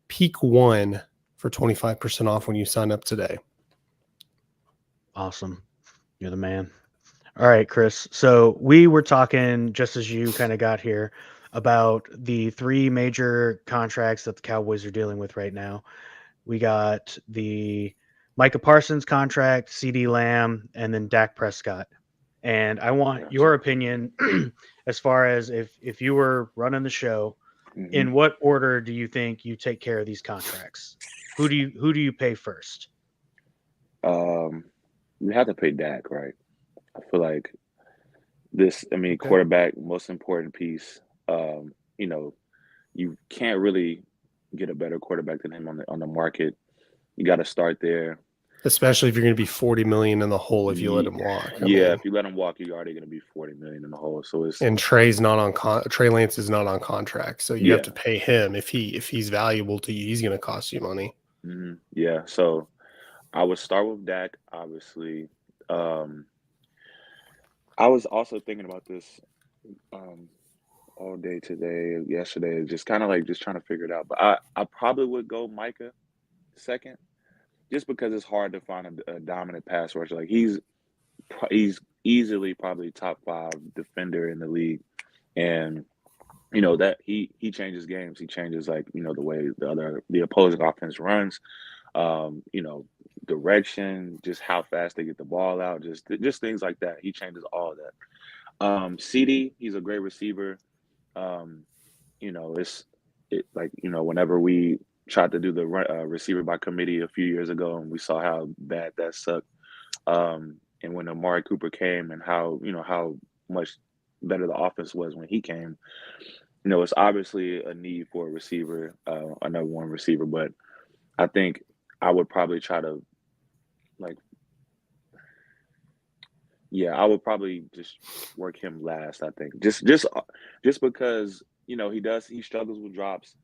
PEAK1 for 25% off when you sign up today. Awesome. You're the man. All right, Chris. So we were talking, just as you kind of got here, about the 3 major contracts that the Cowboys are dealing with right now. We got the Micah Parsons contract, CeeDee Lamb, and then Dak Prescott. And I want your opinion as far as if you were running the show, in what order do you think you take care of these contracts? Who do you pay first? You have to pay Dak, right? I feel like quarterback, most important piece. You can't really get a better quarterback than him on the market. You got to start there. Especially if you're going to be $40 million in the hole if you let him walk. If you let him walk, you're already going to be $40 million in the hole. So Trey Lance is not on contract, so you have to pay him. If he's valuable to you, he's going to cost you money. Mm-hmm. Yeah, so I would start with Dak, obviously. I was also thinking about this all day today, yesterday, just kind of like just trying to figure it out. But I probably would go Micah second, just because it's hard to find a dominant pass rusher. Like he's easily probably top 5 defender in the league, and that he changes games. He changes the way the opposing offense runs. Direction, just how fast they get the ball out, just things like that. He changes all of that. CeeDee, he's a great receiver. Whenever we tried to do the receiver by committee a few years ago, and we saw how bad that sucked. And when Amari Cooper came, and how much better the offense was when he came, it's obviously a need for a receiver, another one receiver. But I think I would probably try to I would probably just work him last. I think just because he struggles with drops.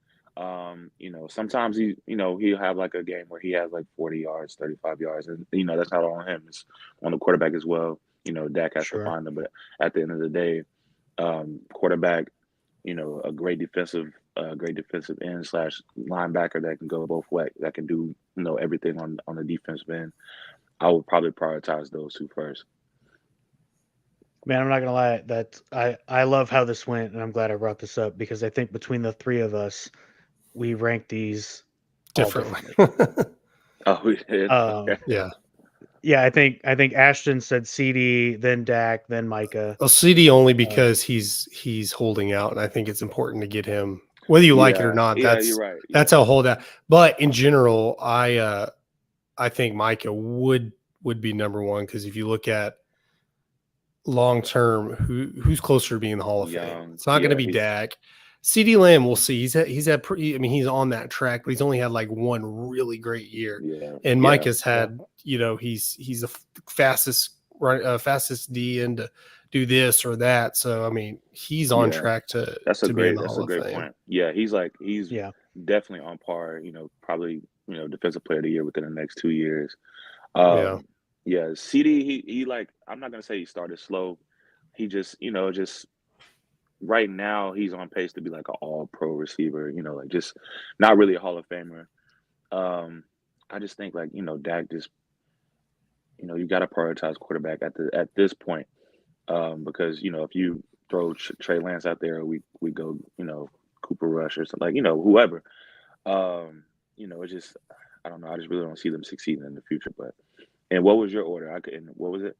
Sometimes he'll have like a game where he has like 40 yards, 35 yards, and that's not all on him. It's on the quarterback as well. Dak has to find them, but at the end of the day, quarterback, a great defensive end / linebacker that can go both ways, that can do everything on the defensive end. I would probably prioritize those 2 first. Man, I'm not gonna lie. I love how this went, and I'm glad I brought this up, because I think between the 3 of us, we rank these differently. Oh, we did. Yeah. I think Ashton said CeeDee, then Dak, then Micah. Well, CeeDee only because he's holding out, and I think it's important to get him, whether you like it or not. You're right. That's how holdout. But in general, I think Micah would be number 1, because if you look at long term, who's closer to being in the Hall of Fame? It's not going to be Dak. CeeDee Lamb, we'll see. He's had pretty. I mean, he's on that track, but he's only had like 1 really great year. Yeah. And Micah's had, he's the fastest D end to do this or that. So I mean, he's on track to be in the Hall of Fame. Point. Yeah, he's definitely on par. Probably defensive player of the year within the next 2 years. CeeDee, he I'm not gonna say he started slow. He just right now he's on pace to be like an all-pro receiver. Just not really a Hall of Famer. I just think Dak just you got to prioritize quarterback at this point, because if you throw Trey Lance out there, we go Cooper Rush or something, whoever. It's just I don't know. I just really don't see them succeeding in the future. But and what was your order? What was it?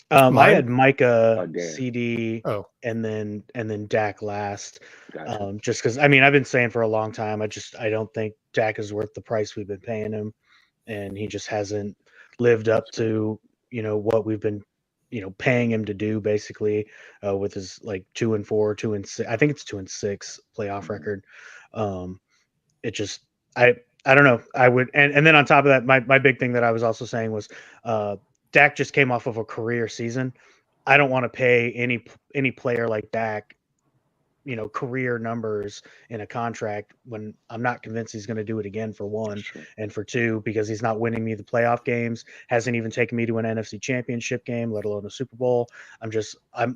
I had Micah, CeeDee, and then Dak last. Gotcha. Just because I've been saying for a long time, I don't think Dak is worth the price we've been paying him, and he just hasn't lived up to what we've been paying him to do, basically, with his 2-4, 2-6. I think it's 2-6 playoff record. It just I don't know. I would and then on top of that, my big thing that I was also saying was Dak just came off of a career season. I don't want to pay any player like Dak career numbers in a contract when I'm not convinced he's going to do it again, for one, and for two, because he's not winning me the playoff games, hasn't even taken me to an NFC championship game, let alone a Super Bowl.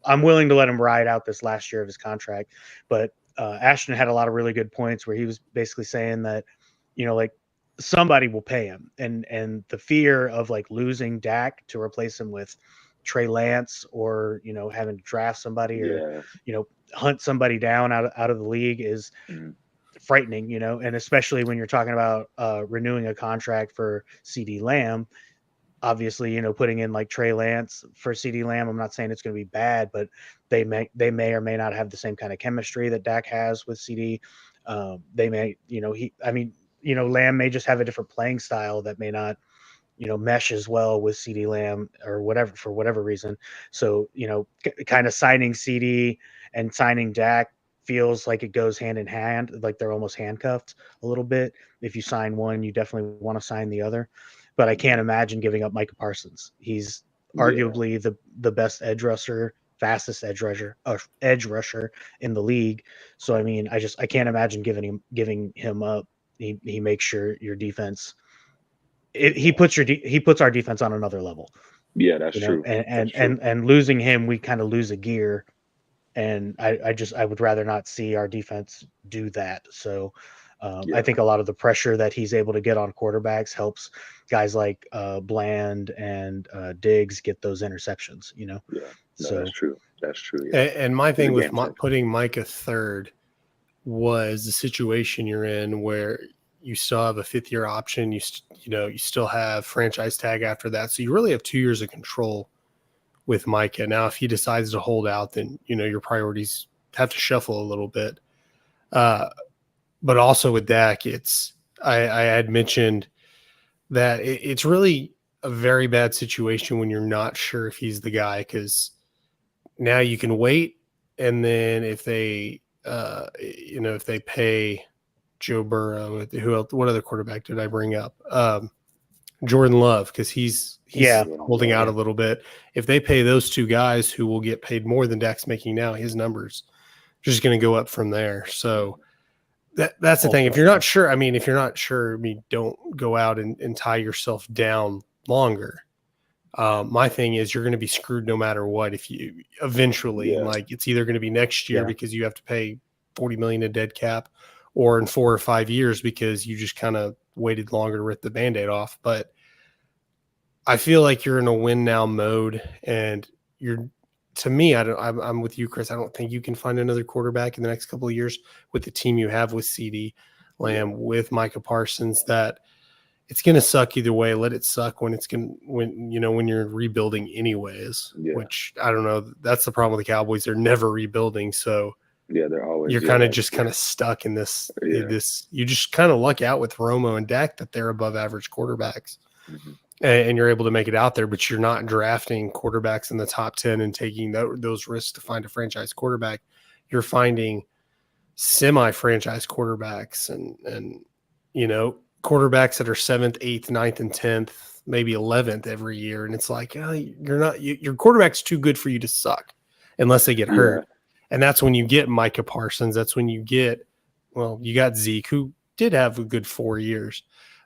I'm willing to let him ride out this last year of his contract. But Ashton had a lot of really good points where he was basically saying that, like, somebody will pay him, and the fear of like losing Dak to replace him with Trey Lance, or having to draft somebody, or hunt somebody down out of the league is frightening, and especially when you're talking about renewing a contract for CeeDee Lamb. Obviously, putting in like Trey Lance for CeeDee Lamb, I'm not saying it's going to be bad, but they may or may not have the same kind of chemistry that Dak has with CD. They may, Lamb may just have a different playing style that may not, mesh as well with CeeDee Lamb or whatever, for whatever reason. So, kind of signing CD and signing Dak feels like it goes hand in hand, like they're almost handcuffed a little bit. If you sign one, you definitely want to sign the other. But I can't imagine giving up Micah Parsons. He's arguably the best edge rusher, fastest edge rusher in the league. So I mean, I can't imagine giving him up. He makes sure your defense. He puts our defense on another level. Yeah, that's true. And losing him, we kind of lose a gear. And I would rather not see our defense do that. So I think a lot of the pressure that he's able to get on quarterbacks helps guys like Bland and Diggs get those interceptions, Yeah, so that's true. That's true. Yeah. And my thing with putting Micah third was the situation you're in where you still have a 5th-year option. You still have franchise tag after that. So you really have 2 years of control with Micah. Now, if he decides to hold out, then, your priorities have to shuffle a little bit. But also with Dak, I had mentioned that it's really a very bad situation when you're not sure if he's the guy, because now you can wait. And then if they, if they pay Joe Burrow, what other quarterback did I bring up? Jordan Love, because he's holding out a little bit. If they pay those two guys who will get paid more than Dak's making now, his numbers are just going to go up from there. So that's the thing. If you're not sure, don't go out and tie yourself down longer. My thing is you're going to be screwed no matter what. If you eventually, like, it's either going to be next year because you have to pay $40 million in dead cap, or in 4 or 5 years because you just kind of waited longer to rip the Band-Aid off. But I feel like you're in a win now mode, and to me, I'm with you, Chris. I don't think you can find another quarterback in the next couple of years with the team you have with CeeDee Lamb, with Micah Parsons, that it's going to suck either way. Let it suck when you're rebuilding anyways, which I don't know. That's the problem with the Cowboys. They're never rebuilding. So they're always, you're kind of stuck in this, you just kind of luck out with Romo and Dak that they're above average quarterbacks. Mm-hmm. And you're able to make it out there, but you're not drafting quarterbacks in the top 10 and taking those risks to find a franchise quarterback. You're finding semi-franchise quarterbacks and quarterbacks that are 7th, 8th, 9th, and 10th, maybe 11th every year. And it's like, your quarterback's too good for you to suck unless they get hurt. And that's when you get Micah Parsons. That's when you got Zeke, who did have a good 4 years.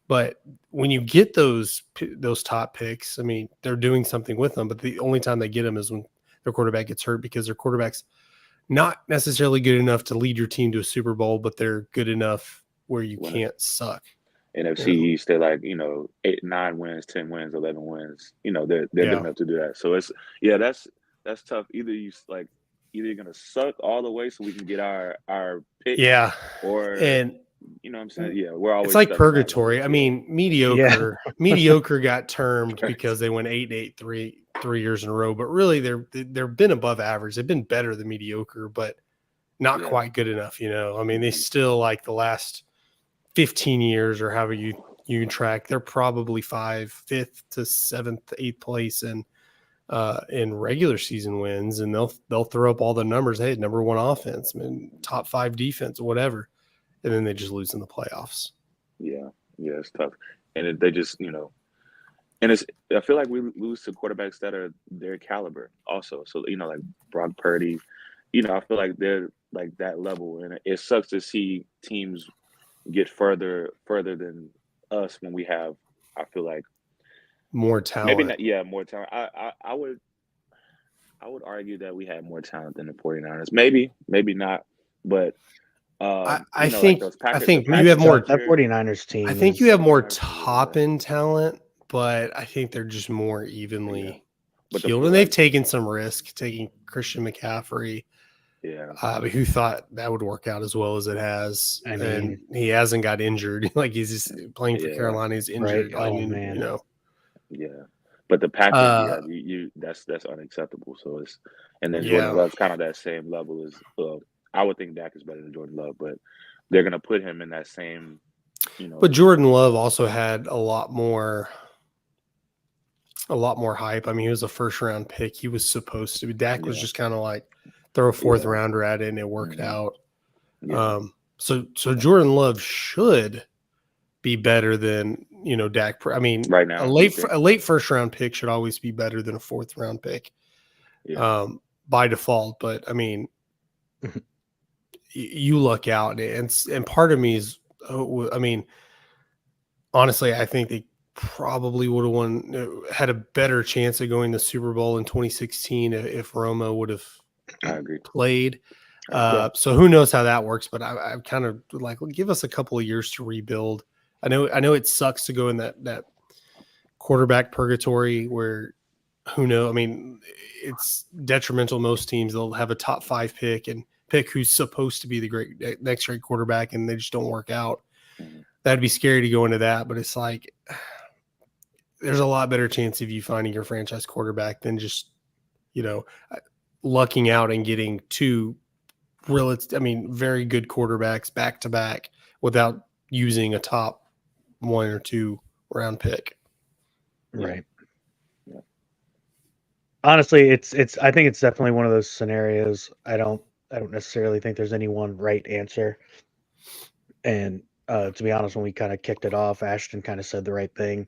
But when you get those top picks, I mean, they're doing something with them. But the only time they get them is when their quarterback gets hurt, because their quarterback's not necessarily good enough to lead your team to a Super Bowl, but they're good enough where you can't suck. NFC East, they're like, 8, 9 wins, 10 wins, 11 wins. They're good enough to do that. So it's that's tough. Either you're gonna suck all the way so we can get our pick, or you know what I'm saying? Yeah, we're always. It's like purgatory. I mean, mediocre. Mediocre got termed because they went 8-8 3 years in a row, but really they've been above average. They've been better than mediocre, but not quite good enough. I mean, they still, like, the last 15 years or however you can track, they're probably 5th to 7th, 8th place in regular season wins, and they'll throw up all the numbers. Hey, number 1 offense, top 5 defense, whatever. And then they just lose in the playoffs. Yeah, it's tough. And they just, and I feel like we lose to quarterbacks that are their caliber also. So, like Brock Purdy, I feel like they're like that level, and it sucks to see teams get further than us when we have. I feel like more maybe talent. not. Yeah, more talent. I would argue that we had more talent than the 49ers. Maybe not, but I like think those I Packers, the think you have Packers more. last That year. 49ers team I think you have more 49ers team was, top end talent, but I think they're just more yeah. evenly But keeled, and they've taken some risk taking Christian McCaffrey. yeah, But who thought that would work out as well as it has? I mean, and he hasn't got injured. Like he's just playing for Yeah. Carolina. He's injured. Right? I Oh, mean, man. Yeah, but the Packers, Uh, that's unacceptable. So and then Yeah. Jordan Love's kind of that same level as I would think Dak is better than Jordan Love, but they're gonna put him in that same, But Jordan Love also had a lot more hype. I mean, he was a first round pick. He was supposed to be. Dak was just kind of like throw a fourth rounder at it, and it worked out. Yeah. So Jordan Love should be better than Dak. I mean, Right now, a late first round pick should always be better than a fourth round pick, by default. But I mean, you luck out, and part of me is, I mean, honestly, I think they probably would have had a better chance of going to Super Bowl in 2016 if Romo would have played. So who knows how that works? But I'm kind of like, well, give us a couple of years to rebuild. I know it sucks to go in that quarterback purgatory where who knows? I mean, it's detrimental. Most teams, they'll have a top 5 pick and pick who's supposed to be the next great quarterback, and they just don't work out. That'd be scary to go into that, but it's like there's a lot better chance of you finding your franchise quarterback than just lucking out and getting two very good quarterbacks back to back without using a top 1 or 2 round pick. Right. Yeah. Honestly, I think it's definitely one of those scenarios. I don't necessarily think there's any one right answer. And to be honest, when we kind of kicked it off, Ashton kind of said the right thing.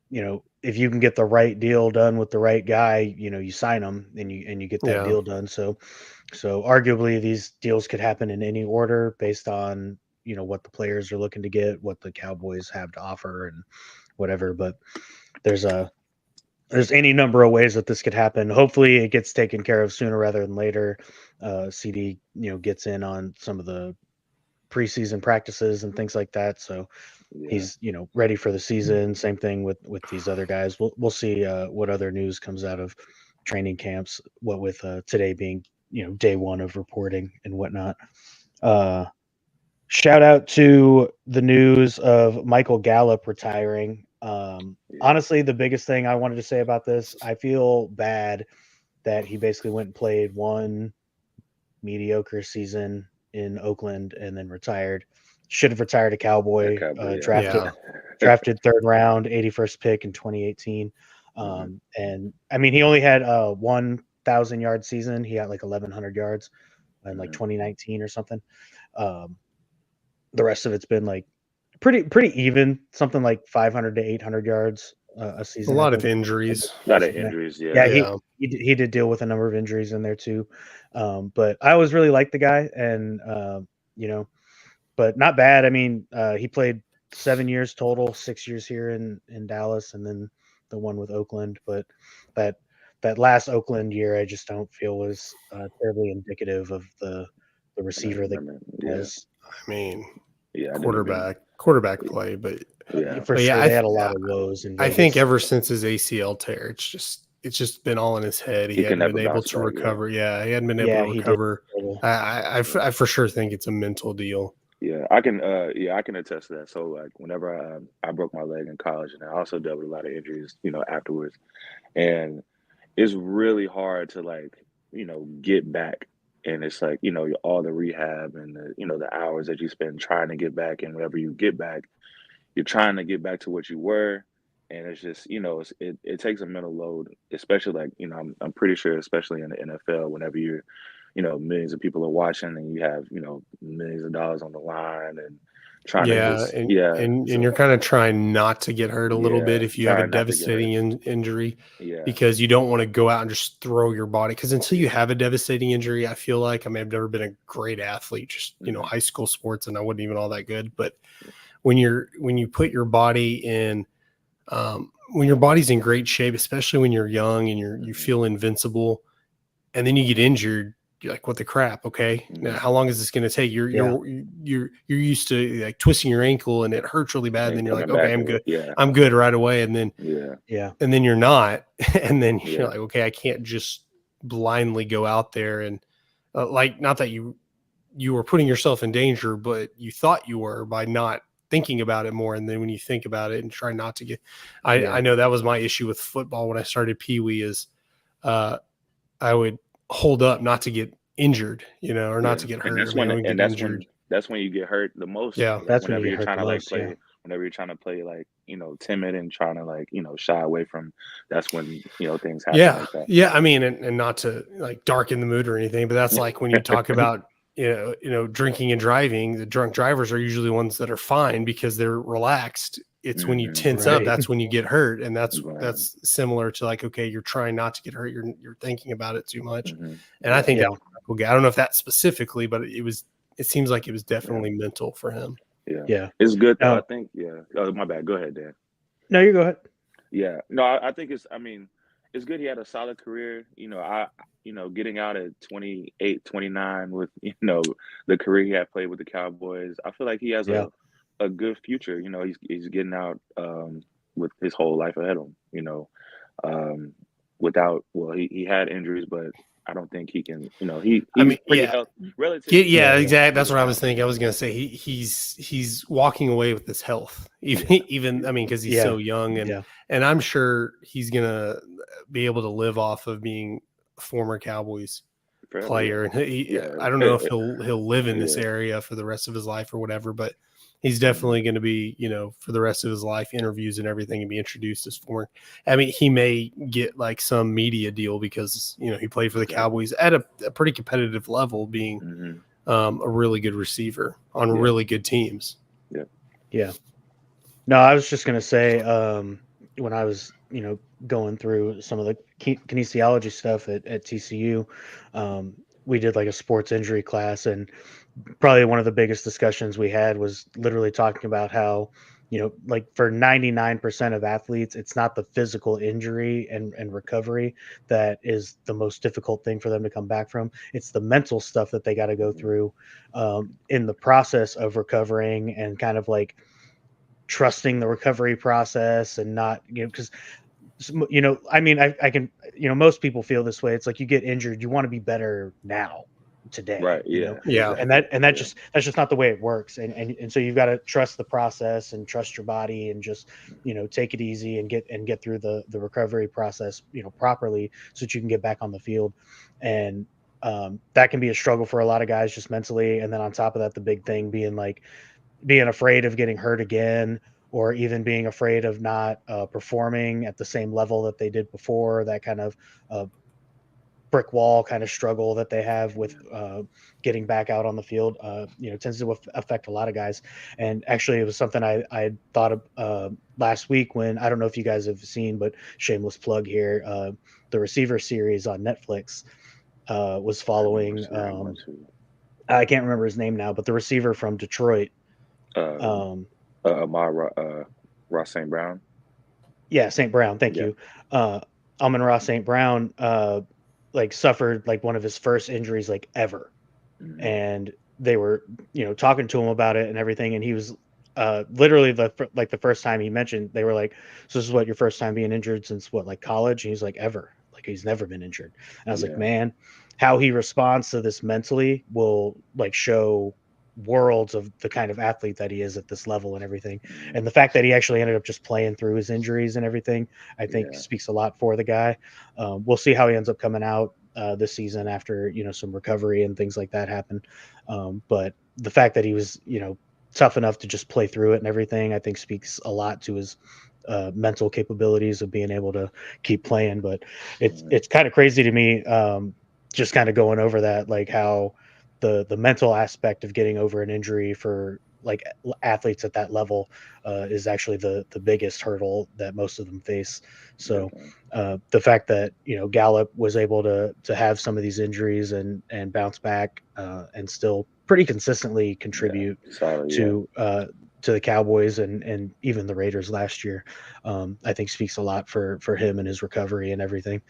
If you can get the right deal done with the right guy, you sign him and you get that deal done. So arguably these deals could happen in any order based on, what the players are looking to get, what the Cowboys have to offer and whatever. But there's any number of ways that this could happen. Hopefully it gets taken care of sooner rather than later. CD, gets in on some of the preseason practices and things like that. So he's, ready for the season. Same thing with these other guys. We'll see what other news comes out of training camps, what with today being, day 1 of reporting and whatnot. Shout out to the news of Michael Gallup retiring. Honestly, the biggest thing I wanted to say about this, I feel bad that he basically went and played one mediocre season in Oakland and then retired. Should have retired a Cowboy. Drafted 3rd round, 81st pick in 2018. And I mean, he only had a 1,000 yard season. He had like 1,100 yards in like 2019 or something. The rest of it's been like pretty even, something like 500 to 800 yards a season. A lot of injuries. Yeah. He did deal with a number of injuries in there too. But I always really liked the guy, and but not bad. I mean, he played 7 years total, 6 years here in Dallas, and then the one with Oakland. But that last Oakland year, I just don't feel was terribly indicative of the receiver that was. I mean, quarterback play, but for sure they had a lot of woes. I think ever since his ACL tear, it's just been all in his head. He hadn't been able to recover. He hadn't been able to recover. I for sure think it's a mental deal. Yeah, I can attest to that. So like whenever I broke my leg in college, and I also dealt with a lot of injuries, afterwards, and it's really hard to like, get back. And it's like, all the rehab and the hours that you spend trying to get back, and whenever you get back, you're trying to get back to what you were. And it's just, it takes a mental load, especially like, I'm pretty sure, especially in the NFL, whenever you're, millions of people are watching and you have, millions of dollars on the line, and trying to just and you're kind of trying not to get hurt a little bit if you have a devastating injury, because you don't want to go out and just throw your body. Because until you have a devastating injury, I feel like, I mean, I've never been a great athlete, just high school sports, and I wasn't even all that good. But when you put your body in, when your body's in great shape, especially when you're young and you feel invincible, and then you get injured, you're like, what the crap? Okay, now how long is this going to take? You're used to like twisting your ankle and it hurts really bad, and then you're like, okay, I'm good. I'm good right away. And then and then you're not, and then you're like, okay, I can't just blindly go out there and like, not that you were putting yourself in danger, but you thought you were by not thinking about it more. And then when you think about it and try not to get, I know that was my issue with football when I started Pee Wee, is I would hold up not to get injured, or not to get hurt. That's when you get hurt the most. Yeah, that's whenever you're trying to like play. Whenever you're trying to play like timid and trying to like shy away from. That's when things happen. Yeah, like that. Yeah. I mean, and not to like darken the mood or anything, but that's like when you talk about drinking and driving. The drunk drivers are usually the ones that are fine because they're relaxed. It's when you tense up, that's when you get hurt. And that's similar to like, okay, you're trying not to get hurt. You're thinking about it too much. And I think that was okay. I don't know if that specifically, but it seems like it was definitely mental for him. Yeah. It's good though. I think, Oh, my bad. Go ahead, Dan. No, you go ahead. Yeah. No, I think it's good. He had a solid career. Getting out at 28, 29 with, the career he had played with the Cowboys. I feel like he has a good future. He's getting out with his whole life ahead of him, he had injuries, but I don't think he can, he's pretty healthy, relatively. Exactly. That's what I was thinking. I was going to say he's walking away with his health, even because he's so young, and I'm sure he's going to be able to live off of being a former Cowboys player. And I don't know if he'll live in this area for the rest of his life or whatever, but he's definitely going to be, for the rest of his life, interviews and everything, and be introduced as former. I mean, he may get like some media deal because, he played for the Cowboys at a pretty competitive level, being a really good receiver on really good teams. Yeah. No, I was just going to say, when I was, going through some of the kinesiology stuff at TCU, we did like a sports injury class, and probably one of the biggest discussions we had was literally talking about how, like for 99% of athletes, it's not the physical injury and recovery that is the most difficult thing for them to come back from. It's the mental stuff that they got to go through in the process of recovering, and kind of like trusting the recovery process, and not, because I can, most people feel this way. It's like you get injured, you want to be better now, today, right? And that's just not the way it works. And so you've got to trust the process and trust your body, and just take it easy and get through the recovery process properly, so that you can get back on the field. And that can be a struggle for a lot of guys, just mentally. And then on top of that, the big thing being afraid of getting hurt again, or even being afraid of not performing at the same level that they did before. That kind of brick wall kind of struggle that they have with getting back out on the field, tends to affect a lot of guys. And actually, it was something I thought of last week, when, I don't know if you guys have seen, but shameless plug here, the Receiver series on Netflix was following. I can't remember his name now, but the receiver from Detroit. Ross St. Brown. Yeah, St. Brown. Thank you. Amon-Ra St. Brown suffered like one of his first injuries like ever. And they were, talking to him about it and everything. And he was literally the first time he mentioned, they were like, so this is what, your first time being injured since what, like college? And he's like, ever. Like, he's never been injured. And I was like, man, how he responds to this mentally will like show worlds of the kind of athlete that he is at this level and everything. And the fact that he actually ended up just playing through his injuries and everything, I think speaks a lot for the guy. We'll see how he ends up coming out this season after, some recovery and things like that happen. But the fact that he was, tough enough to just play through it and everything, I think speaks a lot to his mental capabilities of being able to keep playing. But it's kind of crazy to me, just kind of going over that, like how the mental aspect of getting over an injury for like athletes at that level is actually the biggest hurdle that most of them face. So the fact that Gallup was able to have some of these injuries and bounce back and still pretty consistently contribute to the Cowboys and even the Raiders last year, I think speaks a lot for him and his recovery and everything.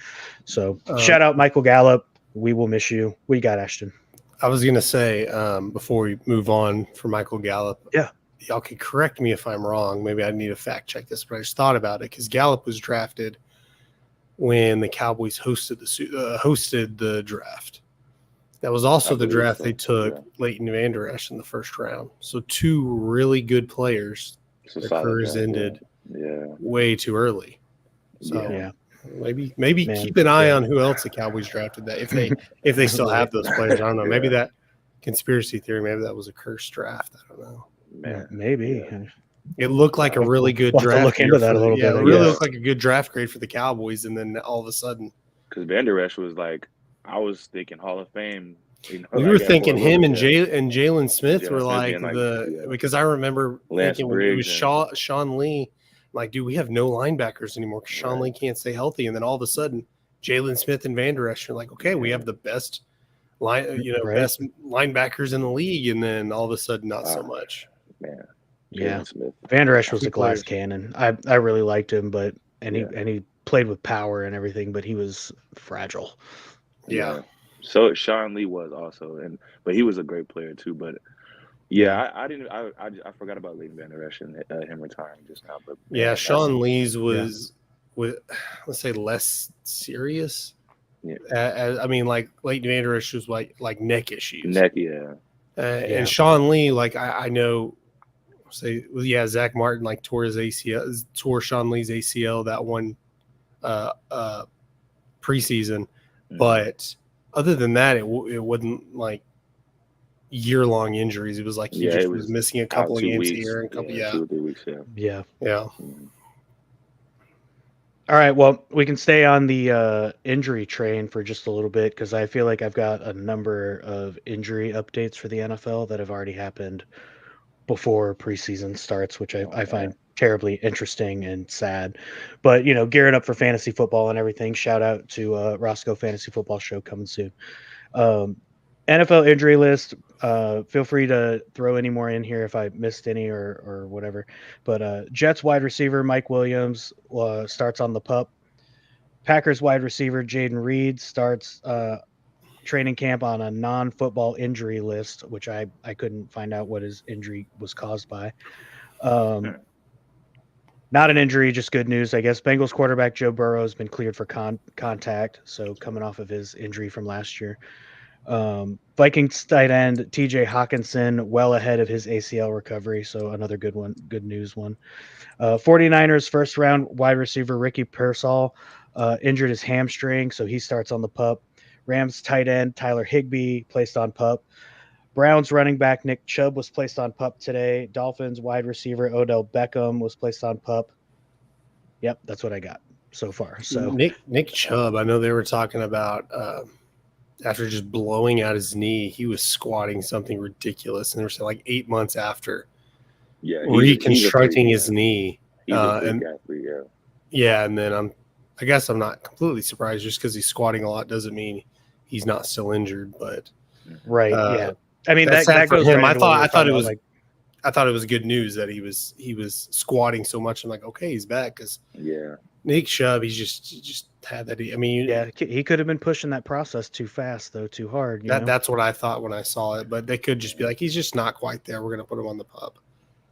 So shout out Michael Gallup. We will miss you. What do you got, Ashton? I was going to say, before we move on for Michael Gallup, y'all can correct me if I'm wrong. Maybe I need to fact check this, but I just thought about it because Gallup was drafted when the Cowboys hosted the draft. That was also the draft they took Leighton Vander Esch in the first round. So two really good players. Their careers ended way too early. So maybe keep an eye on who else the Cowboys drafted that if they still have those players. I don't know. Maybe that conspiracy theory, maybe that was a cursed draft. I don't know. Man, maybe. It looked like a really good draft. To look into that a little bit. It really looked like a good draft grade for the Cowboys, and then all of a sudden, because Vander Esch was like, I was thinking Hall of Fame. We were thinking him and Jalen Smith were like because I remember thinking when it was Sean Lee, like, dude, we have no linebackers anymore because Sean Lee can't stay healthy, and then all of a sudden, Jalen Smith and Vander Esch are like, okay, we have the best best linebackers in the league, and then all of a sudden, not so much. Man. Yeah, Vander Esch was a glass cannon. I really liked him, but he played with power and everything, but he was fragile. Yeah. So Sean Lee was also, but he was a great player too. But I forgot about Leighton Vander Esch and him retiring just now. But Sean Lee's was let's say less serious. Yeah, I mean, like Leighton Vander Esch was like neck issues. And Sean Lee, like I know. Zach Martin like tore Sean Lee's ACL that one preseason, but other than that, it wasn't like year-long injuries. It was like he was missing a couple of games here and a couple 2 or 3 weeks. Yeah. Mm-hmm. All right, well, we can stay on the injury train for just a little bit because I feel like I've got a number of injury updates for the NFL that have already happened before preseason starts, which I find terribly interesting and sad. But, gearing up for fantasy football and everything, shout out to Roscoe Fantasy Football Show coming soon. NFL injury list, feel free to throw any more in here if I missed any or whatever. But Jets wide receiver Mike Williams starts on the PUP. Packers wide receiver Jaden Reed starts training camp on a non-football injury list, which I couldn't find out what his injury was caused by. Not an injury, just good news, I guess. Bengals quarterback Joe Burrow has been cleared for contact, so coming off of his injury from last year. Vikings tight end TJ Hawkinson well ahead of his ACL recovery, so another good news one. 49ers first round wide receiver Ricky Pearsall injured his hamstring, so he starts on the PUP. Rams tight end Tyler Higbee placed on PUP. Browns running back Nick Chubb was placed on PUP today. Dolphins wide receiver Odell Beckham was placed on PUP. Yep, that's what I got so far. So Nick Chubb, I know they were talking about after just blowing out his knee, he was squatting something ridiculous, and they were saying like 8 months after reconstructing his knee. And then I guess I'm not completely surprised just because he's squatting a lot doesn't mean he's not still injured, but yeah. I mean that goes for him. Right I thought it was good news that he was squatting so much. I'm like, okay, he's back because Nick Chubb, he's just had that. I mean, he could have been pushing that process too fast though, too hard. That's what I thought when I saw it, but they could just be like, he's just not quite there. We're gonna put him on the PUP.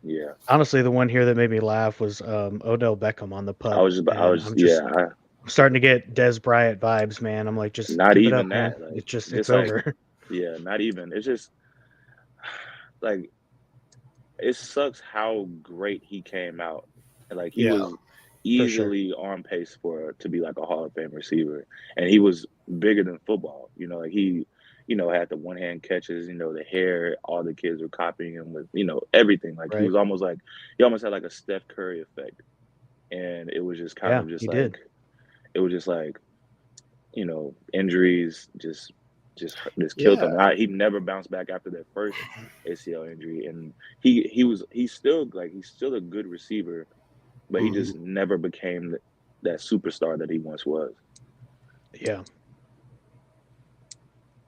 Yeah. Honestly, the one here that made me laugh was Odell Beckham on the PUP. I'm starting to get Des Bryant vibes, man. I'm like, just not even up, that. Like, it's over. Like, yeah, not even. It's just like it sucks how great he came out. Like he was easily on pace to be like a Hall of Fame receiver, and he was bigger than football. Like he, had the one hand catches. The hair. All the kids were copying him with everything. Like he was almost like he almost had like a Steph Curry effect, and it was just kind of just like. It was just like, injuries just just killed him. He never bounced back after that first ACL injury, and he's still a good receiver, but he just never became that superstar that he once was. Yeah.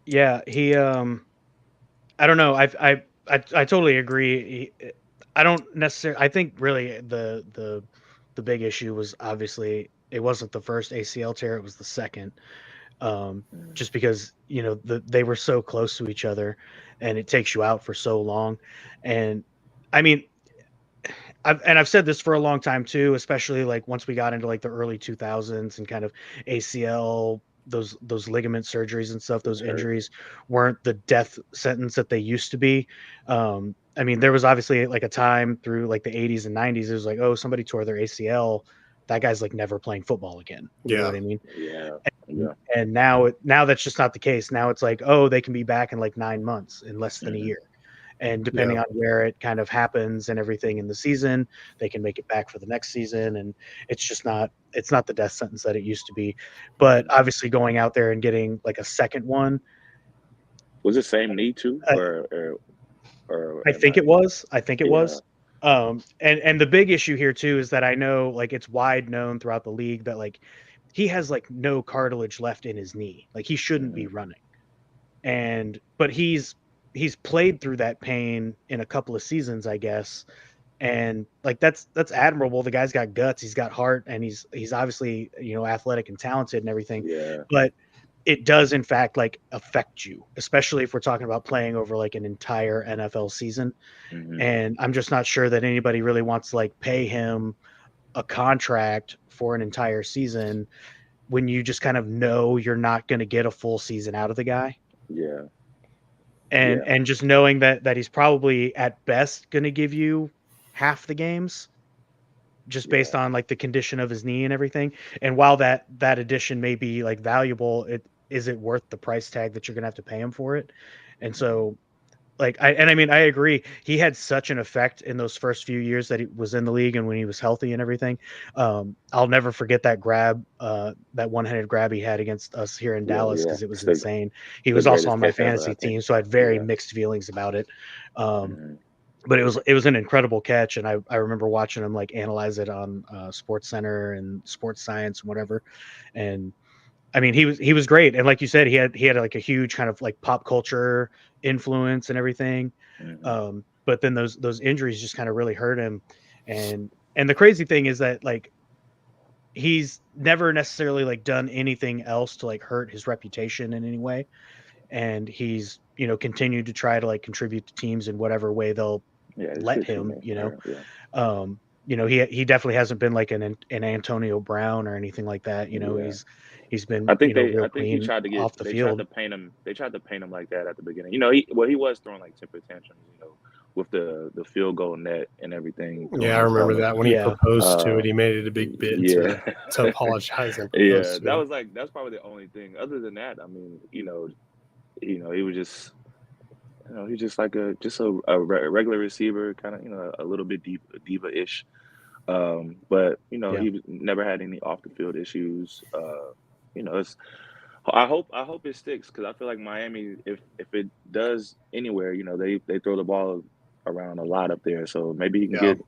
Yeah, he I don't know. I totally agree. I don't necessarily. I think really the big issue was obviously it wasn't the first ACL tear; it was the second. Just because they were so close to each other, and it takes you out for so long. And I mean, I've said this for a long time too, especially like once we got into like the early 2000s and kind of ACL, those ligament surgeries and stuff, those injuries weren't the death sentence that they used to be. I mean, there was obviously like a time through like the 80s and 90s, it was like, oh, somebody tore their ACL, that guy's like never playing football again. You know what I mean? Yeah. And now that's just not the case. Now it's like, oh, they can be back in like 9 months, in less than a year. And depending on where it kind of happens and everything in the season, they can make it back for the next season. And it's not the death sentence that it used to be. But obviously going out there and getting like a second one. Was it same knee too? Or I think it was. And the big issue here too is that I know like it's wide known throughout the league that like he has like no cartilage left in his knee. Like he shouldn't be running. But he's played through that pain in a couple of seasons, I guess. And like that's admirable. The guy's got guts, he's got heart, and he's obviously, athletic and talented and everything. Yeah. But it does in fact like affect you, especially if we're talking about playing over like an entire NFL season. And I'm just not sure that anybody really wants to like pay him a contract for an entire season when you just kind of know you're not going to get a full season out of the guy. Yeah. And just knowing that he's probably at best going to give you half the games just based on like the condition of his knee and everything. And while that addition may be like valuable, is it worth the price tag that you're going to have to pay him for it? And so like, I agree. He had such an effect in those first few years that he was in the league and when he was healthy and everything. I'll never forget that grab, that one-handed grab he had against us here in Dallas, because it was insane. He was also on my fantasy team, so I had very mixed feelings about it. But it was an incredible catch, and I remember watching him like analyze it on Sports Center and Sports Science and whatever. And I mean, he was great, and like you said, he had like a huge kind of like pop culture influence and everything. But then those injuries just kind of really hurt him. And the crazy thing is that like he's never necessarily like done anything else to like hurt his reputation in any way. And he's continued to try to like contribute to teams in whatever way they'll let him. He definitely hasn't been like an Antonio Brown or anything like that. He's been. I think real he tried to get off the field. They tried to paint him like that at the beginning. He was throwing like temper tantrums, with the field goal net and everything. Yeah, I remember that when he proposed to it. He made it a big bit to apologize. And that's probably the only thing. Other than that, I mean, he was just. He's just like a regular receiver, kind of, a little bit diva-ish. But he never had any off the field issues. I hope it sticks, because I feel like Miami, if it does anywhere, they throw the ball around a lot up there. So maybe he can get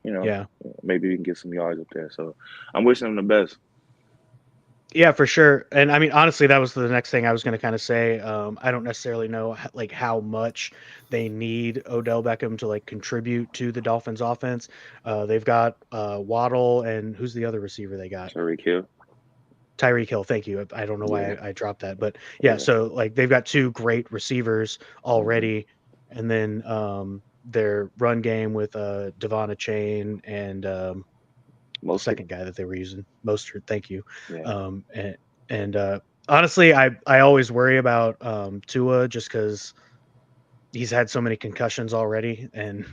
maybe he can get some yards up there. So I'm wishing him the best. Yeah, for sure. And I mean, honestly, that was the next thing I was going to kind of say. I don't necessarily know like how much they need Odell Beckham to like contribute to the Dolphins offense. They've got Waddle, and who's the other receiver they got? Tyreek Hill. Thank you. I don't know why I dropped that, but so like they've got two great receivers already. And then their run game with Devon Achane and second guy that they were using, Mostert. Thank you. And honestly, I always worry about Tua, just because he's had so many concussions already, and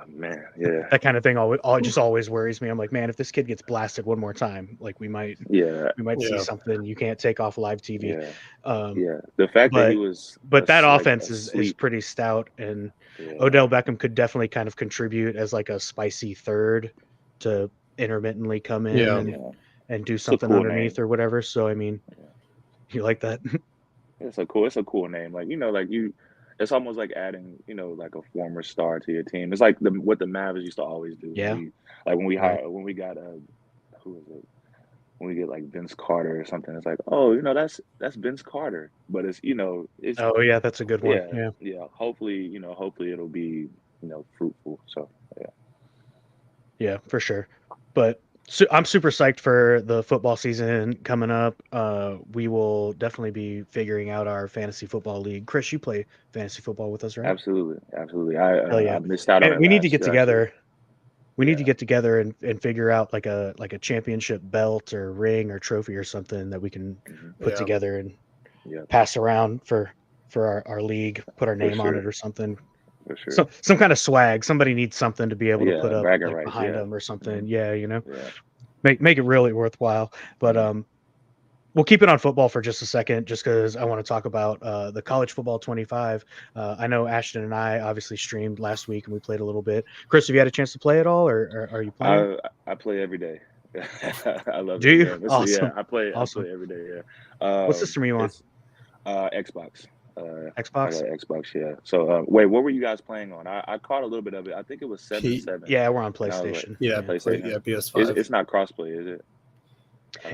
man, that kind of thing always worries me. I'm like, man, if this kid gets blasted one more time, like we might see something you can't take off live TV. The fact that he was, but that offense is pretty stout, and Odell Beckham could definitely kind of contribute as like a spicy third to intermittently come in and do something underneath or whatever. So I mean, you like that? It's a cool name. Like, like it's almost like adding, like a former star to your team. It's like what the Mavericks used to always do. Yeah. When we Right. when we got who was it? When we get like Vince Carter or something, it's like, oh, that's Vince Carter. But it's Oh yeah, that's a good one. Yeah. yeah. Hopefully, hopefully it'll be, fruitful. So yeah. Yeah, for sure. But I'm super psyched for the football season coming up. We will definitely be figuring out our fantasy football league. Chris, you play fantasy football with us, right? Absolutely. Hell yeah. I missed out on And it we need to last get year, actually. together. We need to Yeah. get together and figure out like a championship belt or ring or trophy or something that we can put together and pass around for our league, put our name on it or something. For sure. So some kind of swag. Somebody needs something to be able to put up bragging like rights, behind them or something. Mhm. Yeah, Yeah. make it really worthwhile. But we'll keep it on football for just a second, just because I want to talk about the college football 25. I know Ashton and I obviously streamed last week and we played a little bit. Chris, have you had a chance to play at all, or are you playing? I play every day. I love Do it. you? Yeah, Awesome. I play Awesome. every day. Yeah. What system are you on? It's Xbox. Xbox. I got Xbox. Yeah. So wait, what were you guys playing on? I caught a little bit of it. I think it was 7-7. Yeah, we're on PlayStation. PlayStation. PS5. It's not crossplay, is it?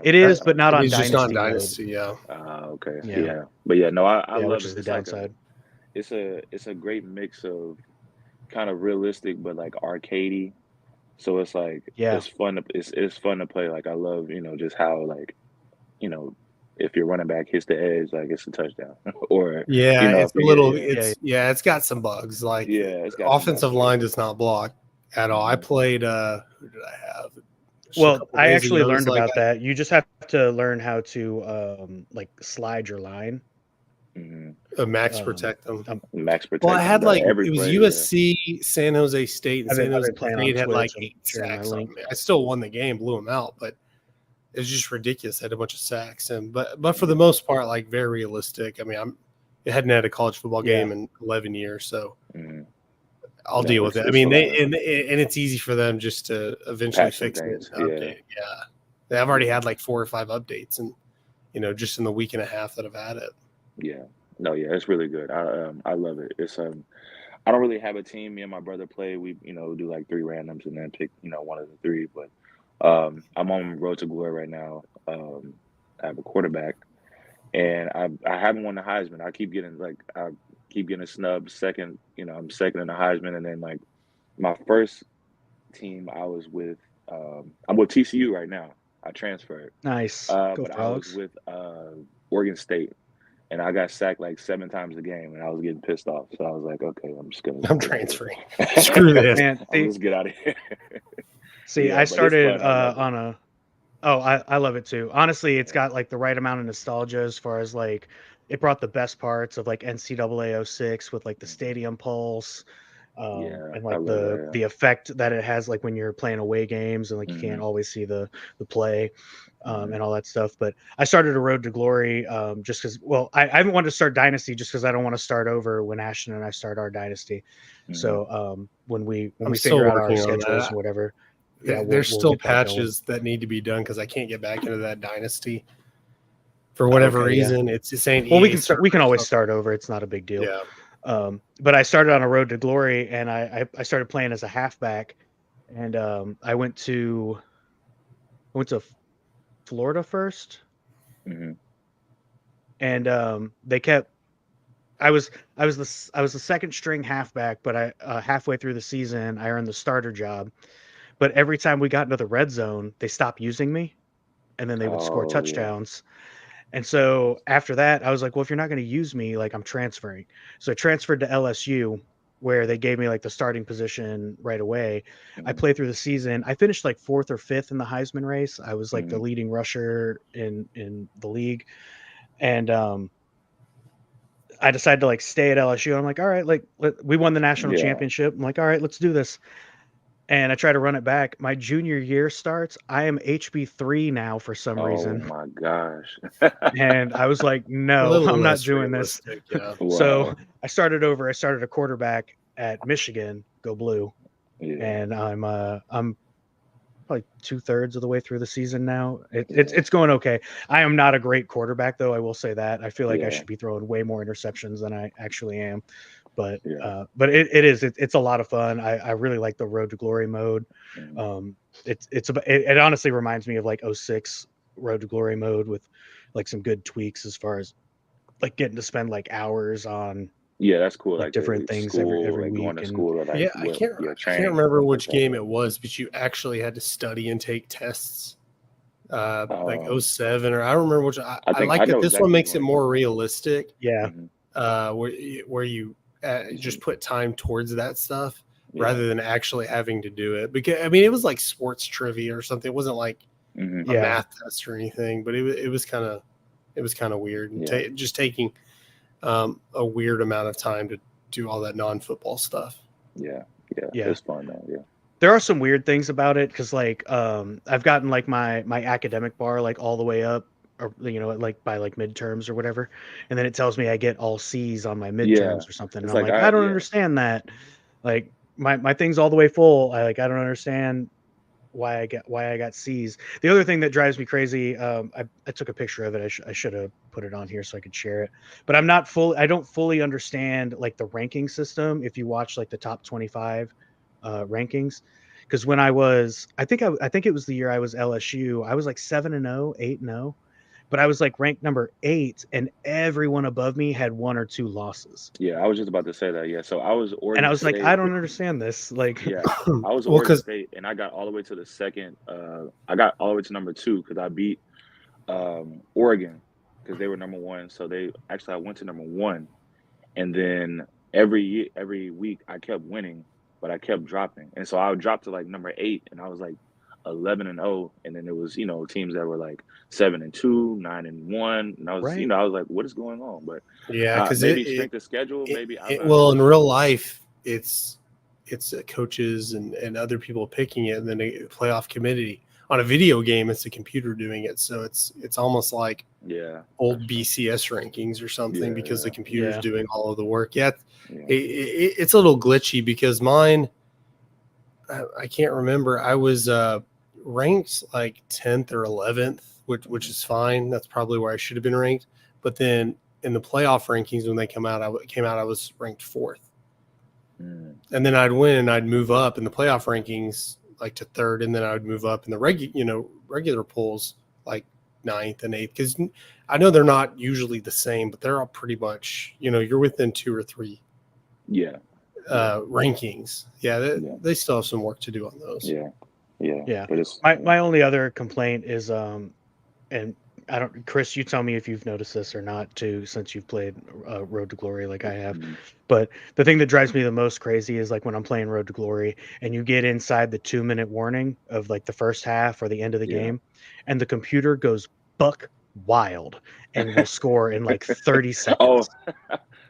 It is, but not on It's Dynasty. just on Dynasty, yeah. Okay. Yeah. But yeah, no, I love which it. is the It's downside. It's a great mix of kind of realistic but like arcadey. So it's like it's fun to play. Like I love, just how like, if your running back hits the edge, like it's a touchdown. Or it's a little it's got some bugs. Like it's got offensive line does not block at all. I played who did I have? Well, I actually learned about that. You just have to learn how to like slide your line. Max protect them. Max protect. Well, I had like it was play, USC, San Jose State, and San Jose State had like 8 sacks on me. I still won the game, blew them out, but it was just ridiculous. I had a bunch of sacks, and but for the most part, like very realistic. I mean, I hadn't had a college football game in 11 years, so I'll deal with it. I mean, and it's easy for them just to eventually fix it. I've already had like 4 or 5 updates, and just in the week and a half that I've had it. Yeah. No, yeah, it's really good. I love it. It's I don't really have a team. Me and my brother play. We do like 3 randoms and then pick one of the 3. But I'm on Road to Glory right now. I have a quarterback, and I haven't won the Heisman. I keep getting snubbed. Second, I'm second in the Heisman, and then like my first team I was with. I'm with TCU right now. I transferred. Nice. But I was with Oregon State. And I got sacked like 7 times a game, and I was getting pissed off. So I was like, "Okay, I'm transferring. Screw this, man. Let's get out of here." See, I started on a. Oh, I love it too. Honestly, it's got like the right amount of nostalgia as far as like it brought the best parts of like NCAA 06 with like the stadium pulse, and like the effect that it has like when you're playing away games and like you can't always see the play. And all that stuff. But I started a Road to Glory just because, well, I haven't wanted to start Dynasty just because I don't want to start over when Ashton and I start our Dynasty. So when we figure out our schedules or whatever. There's still patches that need to be done because I can't get back into that Dynasty for whatever reason. It's the same. Well, we can always start over. It's not a big deal. Yeah. But I started on a Road to Glory and I started playing as a halfback, and I went to Florida first, and they kept. I was the second string halfback, but I halfway through the season I earned the starter job. But every time we got into the red zone, they stopped using me, and then they would score touchdowns. And so after that, I was like, well, if you're not going to use me, like I'm transferring. So I transferred to LSU, where they gave me like the starting position right away. I played through the season. I finished like 4th or 5th in the Heisman race. I was like the leading rusher in the league. And I decided to like stay at LSU. I'm like, all right, like we won the national championship. I'm like, all right, let's do this. And I try to run it back. My junior year starts. I am HB3 now for some reason. Oh my gosh. And I was like, no, I'm not doing this. Yeah. Wow. So I started over. I started a quarterback at Michigan, go Blue. Yeah. And I'm probably 2/3 of the way through the season now. It's going okay. I am not a great quarterback, though. I will say that. I feel like I should be throwing way more interceptions than I actually am. But it's a lot of fun. I really like the Road to Glory mode. It honestly reminds me of like 06 Road to Glory mode with like some good tweaks as far as like getting to spend like hours on that's cool. like different things school, every like week. going to school, or like I can't remember which game it was, but you actually had to study and take tests. Like 07, or I don't remember which. I like that this one makes it more realistic. Yeah. Where you just put time towards that stuff rather than actually having to do it. Because I mean, it was like sports trivia or something. It wasn't like a math test or anything, but it was kind of weird. And just taking a weird amount of time to do all that non-football stuff. Yeah. It's fun though. Yeah. There are some weird things about it because like I've gotten like my academic bar like all the way up, or like by like midterms or whatever, and then it tells me I get all C's on my midterms or something, and I'm like I don't understand that. Like my thing's all the way full. I don't understand why I got C's. The other thing that drives me crazy, I took a picture of it. I should have put it on here so I could share it. But I don't fully understand like the ranking system. If you watch like the top 25 rankings, because when I think it was the year I was LSU, I was like 7-0, 8-0, but I was like ranked number 8, and everyone above me had 1 or 2 losses. Yeah, I was just about to say that. Yeah, so I was Oregon and I was State. like, I don't understand this. Like, I was Oregon State, and I got all the way to the second. I got all the way to number 2 because I beat Oregon because they were number 1. So I went to number 1, and then every week I kept winning, but I kept dropping, and so I would drop to like number 8, and I was like 11-0, and then there was teams that were like 7-2, 9-1, and I was I was like, what is going on? But because maybe strength of schedule, maybe. In real life, it's coaches and other people picking it, and then a playoff committee. On a video game, it's a computer doing it, so it's almost like old BCS rankings or something because the computer's doing all of the work. It's a little glitchy because mine, I can't remember. I was ranked like 10th or 11th, which is fine. That's probably where I should have been ranked. But then in the playoff rankings, when they came out, I was ranked 4th. And then I'd win and I'd move up in the playoff rankings like to 3rd, and then I would move up in the regular polls like 9th and 8th, because I know they're not usually the same, but they're all pretty much you're within 2 or 3 rankings. They still have some work to do on those. But my only other complaint is and I don't, Chris, you tell me if you've noticed this or not too, since you've played Road to Glory like I have. But the thing that drives me the most crazy is like when I'm playing Road to Glory and you get inside the 2-minute warning of like the first half or the end of the game, and the computer goes buck wild and will score in like 30 seconds.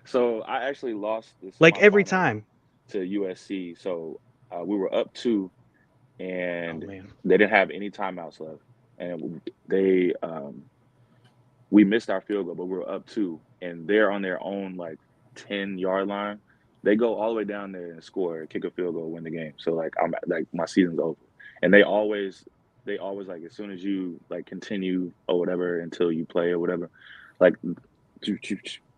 So I actually lost this like every time to USC. So we were up 2, and they didn't have any timeouts left. And we missed our field goal, but we were up 2, and they're on their own like 10-yard line. They go all the way down there and score, kick a field goal, win the game. So like I'm like my season's over, and they always like as soon as you like continue or whatever until you play or whatever, like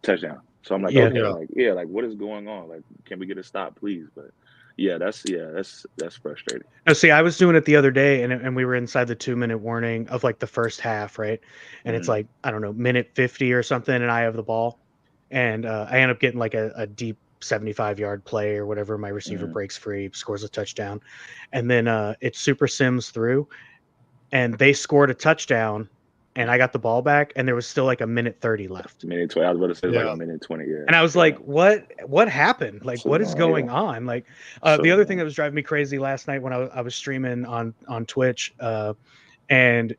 touchdown. So I'm like like what is going on? Like, can we get a stop, please? But that's frustrating. No, see, I was doing it the other day, and we were inside the 2-minute warning of like the first half, right? And it's like, I don't know, minute 50 or something, and I have the ball, and I end up getting like a deep 75-yard play or whatever. My receiver breaks free, scores a touchdown, and then it super sims through, and they scored a touchdown, and I got the ball back, and there was still like a minute 30 left. Minute 20. I was about to say like a minute 20. Yeah. And I was like, what happened? Like, what is going on? Like, the other thing that was driving me crazy last night when I was streaming on Twitch, and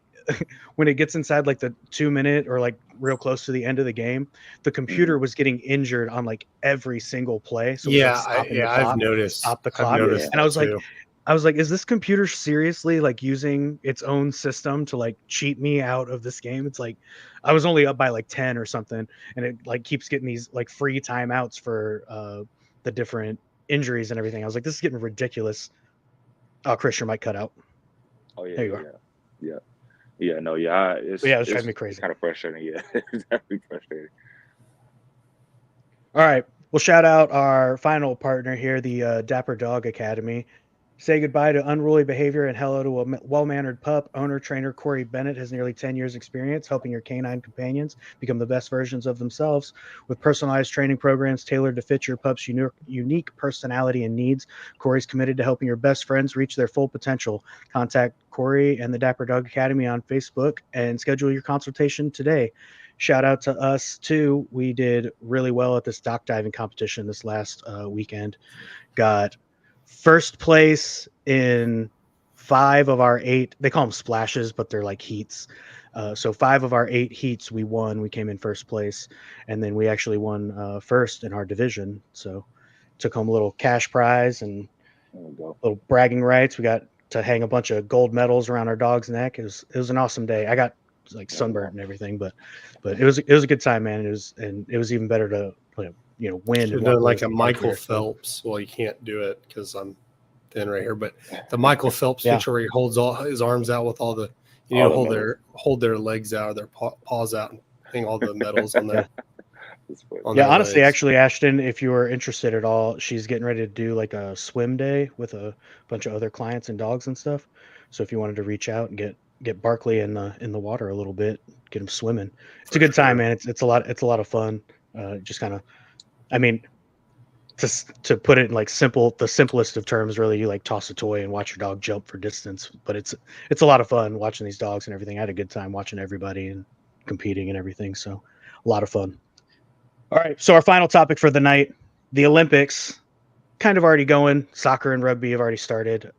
when it gets inside like the 2-minute or like real close to the end of the game, the computer was getting injured on like every single play. So I've noticed. Stop the clock. And I was like, is this computer seriously like using its own system to like cheat me out of this game? It's like I was only up by like 10 or something, and it like keeps getting these like free timeouts for the different injuries and everything. I was like, this is getting ridiculous. Oh, Chris, your mic cut out. Oh yeah, There you yeah, are. yeah, yeah. No, yeah. It's driving me crazy. It's kind of frustrating. Yeah, it's definitely frustrating. All right. We'll shout out our final partner here, the Dapper Dog Academy. Say goodbye to unruly behavior and hello to a well-mannered pup. Owner trainer Corey Bennett has nearly 10 years experience helping your canine companions become the best versions of themselves with personalized training programs tailored to fit your pup's unique personality and needs. Corey's committed to helping your best friends reach their full potential. Contact Corey and the Dapper Dog Academy on Facebook and schedule your consultation today. Shout out to us too. We did really well at this dock diving competition this last weekend. Got first place in 5 of our 8. They call them splashes, but they're like heats. So 5 of our 8 heats we won. We came in first place, and then we actually won first in our division. So took home a little cash prize and little bragging rights. We got to hang a bunch of gold medals around our dog's neck. It was an awesome day. I got like sunburnt and everything, but it was a good time, man. It was even better to win. Should have done like a Michael Phelps. Well, you can't do it because I'm thin right here, but the Michael Phelps picture where he holds all his arms out with all the hold their legs out, their paws out, and hang all the medals on there. Honestly, actually, Ashton, if you are interested at all, she's getting ready to do like a swim day with a bunch of other clients and dogs and stuff. So if you wanted to reach out and get Barkley in the water a little bit, get him swimming, it's a good time, man. It's a lot of fun. Just kind of, I mean, to put it in like the simplest of terms, really, you like toss a toy and watch your dog jump for distance. But it's a lot of fun watching these dogs and everything. I had a good time watching everybody and competing and everything. So a lot of fun. All right. So our final topic for the night, the Olympics, kind of already going. Soccer and rugby have already started.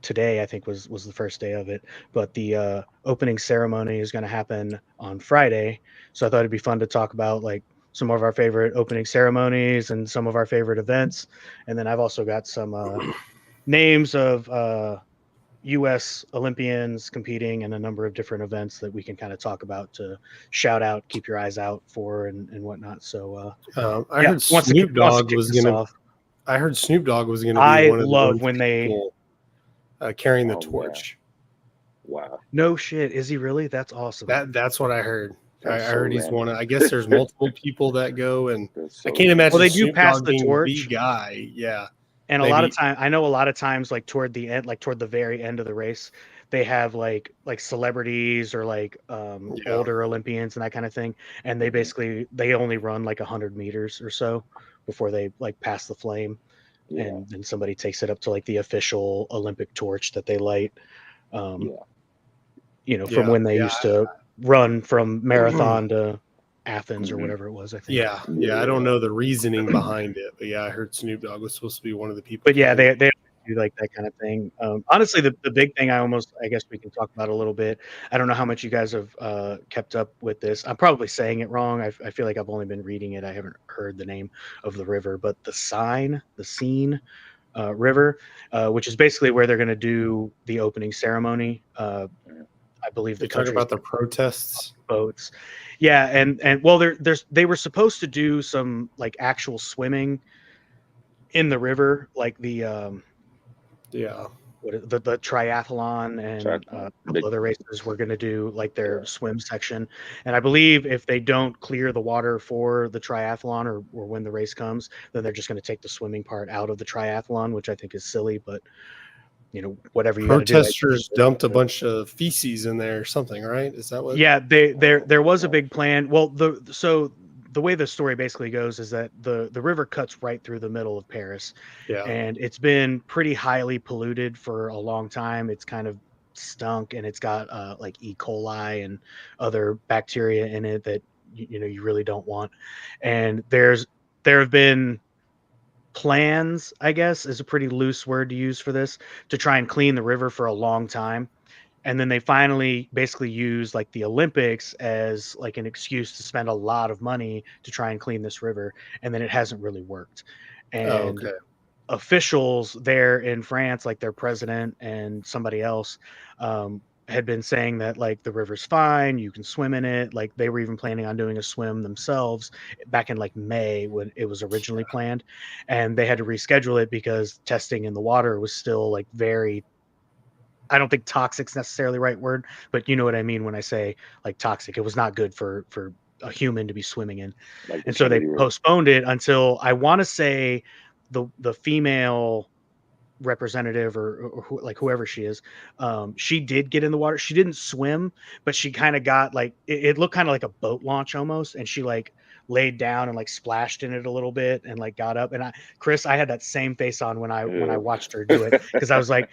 Today, I think, was the first day of it. But the opening ceremony is going to happen on Friday. So I thought it'd be fun to talk about like some of our favorite opening ceremonies and some of our favorite events. And then I've also got some names of U.S. Olympians competing in a number of different events that we can kind of talk about to shout out, keep your eyes out for and whatnot. So I heard Snoop Dogg was going to be one of the when they carrying the torch. Wow. No shit. Is he really? That's awesome. That's what I heard. I heard he's one of, I guess there's multiple people that go, and I can't imagine. Well, they do pass the torch. The guy, yeah. And maybe. I know a lot of times, like toward the end, like toward the very end of the race, they have like celebrities or like older Olympians and that kind of thing. And they only run like 100 meters or so before they like pass the flame. Yeah. And then somebody takes it up to like the official Olympic torch that they light. From when they used to run from Marathon to Athens or whatever it was, I think. Yeah. I don't know the reasoning behind it, but I heard Snoop Dogg was supposed to be one of the people. But yeah, they do like that kind of thing. Honestly, the big thing I guess we can talk about a little bit. I don't know how much you guys have kept up with this. I'm probably saying it wrong. I feel like I've only been reading it. I haven't heard the name of the river, but the Seine River, which is basically where they're going to do the opening ceremony. I believe they talk about the protests boats. Yeah. And well, they were supposed to do some like actual swimming in the river, like the triathlon and other races were going to do like their swim section. And I believe if they don't clear the water for the triathlon or when the race comes, then they're just going to take the swimming part out of the triathlon, which I think is silly, but whatever you protesters dumped a bunch of feces in there or something, right? Is that what? Yeah, there was a big plan. Well, the way the story basically goes is that the river cuts right through the middle of Paris. Yeah. And it's been pretty highly polluted for a long time. It's kind of stunk and it's got like E. coli and other bacteria in it that you really don't want. And there have been plans, I guess is a pretty loose word to use for this, to try and clean the river for a long time. And then they finally basically use like the Olympics as like an excuse to spend a lot of money to try and clean this river. And then it hasn't really worked. And officials there in France, like their president and somebody else, had been saying that like the river's fine, you can swim in it. Like they were even planning on doing a swim themselves back in like May when it was originally planned, and they had to reschedule it because testing in the water was still like very I don't think toxic's necessarily the right word, but you know what I mean when I say like toxic. It was not good for a human to be swimming in. Like And so they postponed it until I want to say the female representative or like whoever she is, she did get in the water. She didn't swim, but she kind of got like it looked kind of like a boat launch almost, and she like laid down and like splashed in it a little bit and like got up. And I had that same face on when I watched her do it, because I was like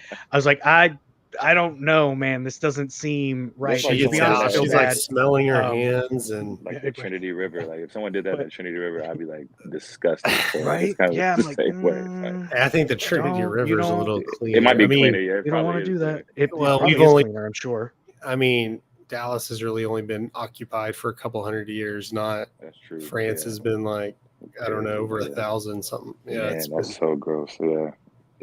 I don't know, man. This doesn't seem right. She gets out. She's like smelling her hands and like the Trinity River. Like if someone did that at Trinity River, I'd be like disgusted. So right? Kind of yeah. the same way. I think the Trinity River is a little cleaner. It might be cleaner. Yeah, you don't want to do that. We've only cleaner, I'm sure. I mean, Dallas has really only been occupied for a couple hundred years. Not that's true. France has been like I don't know over 1,000 something. Yeah, that's so gross.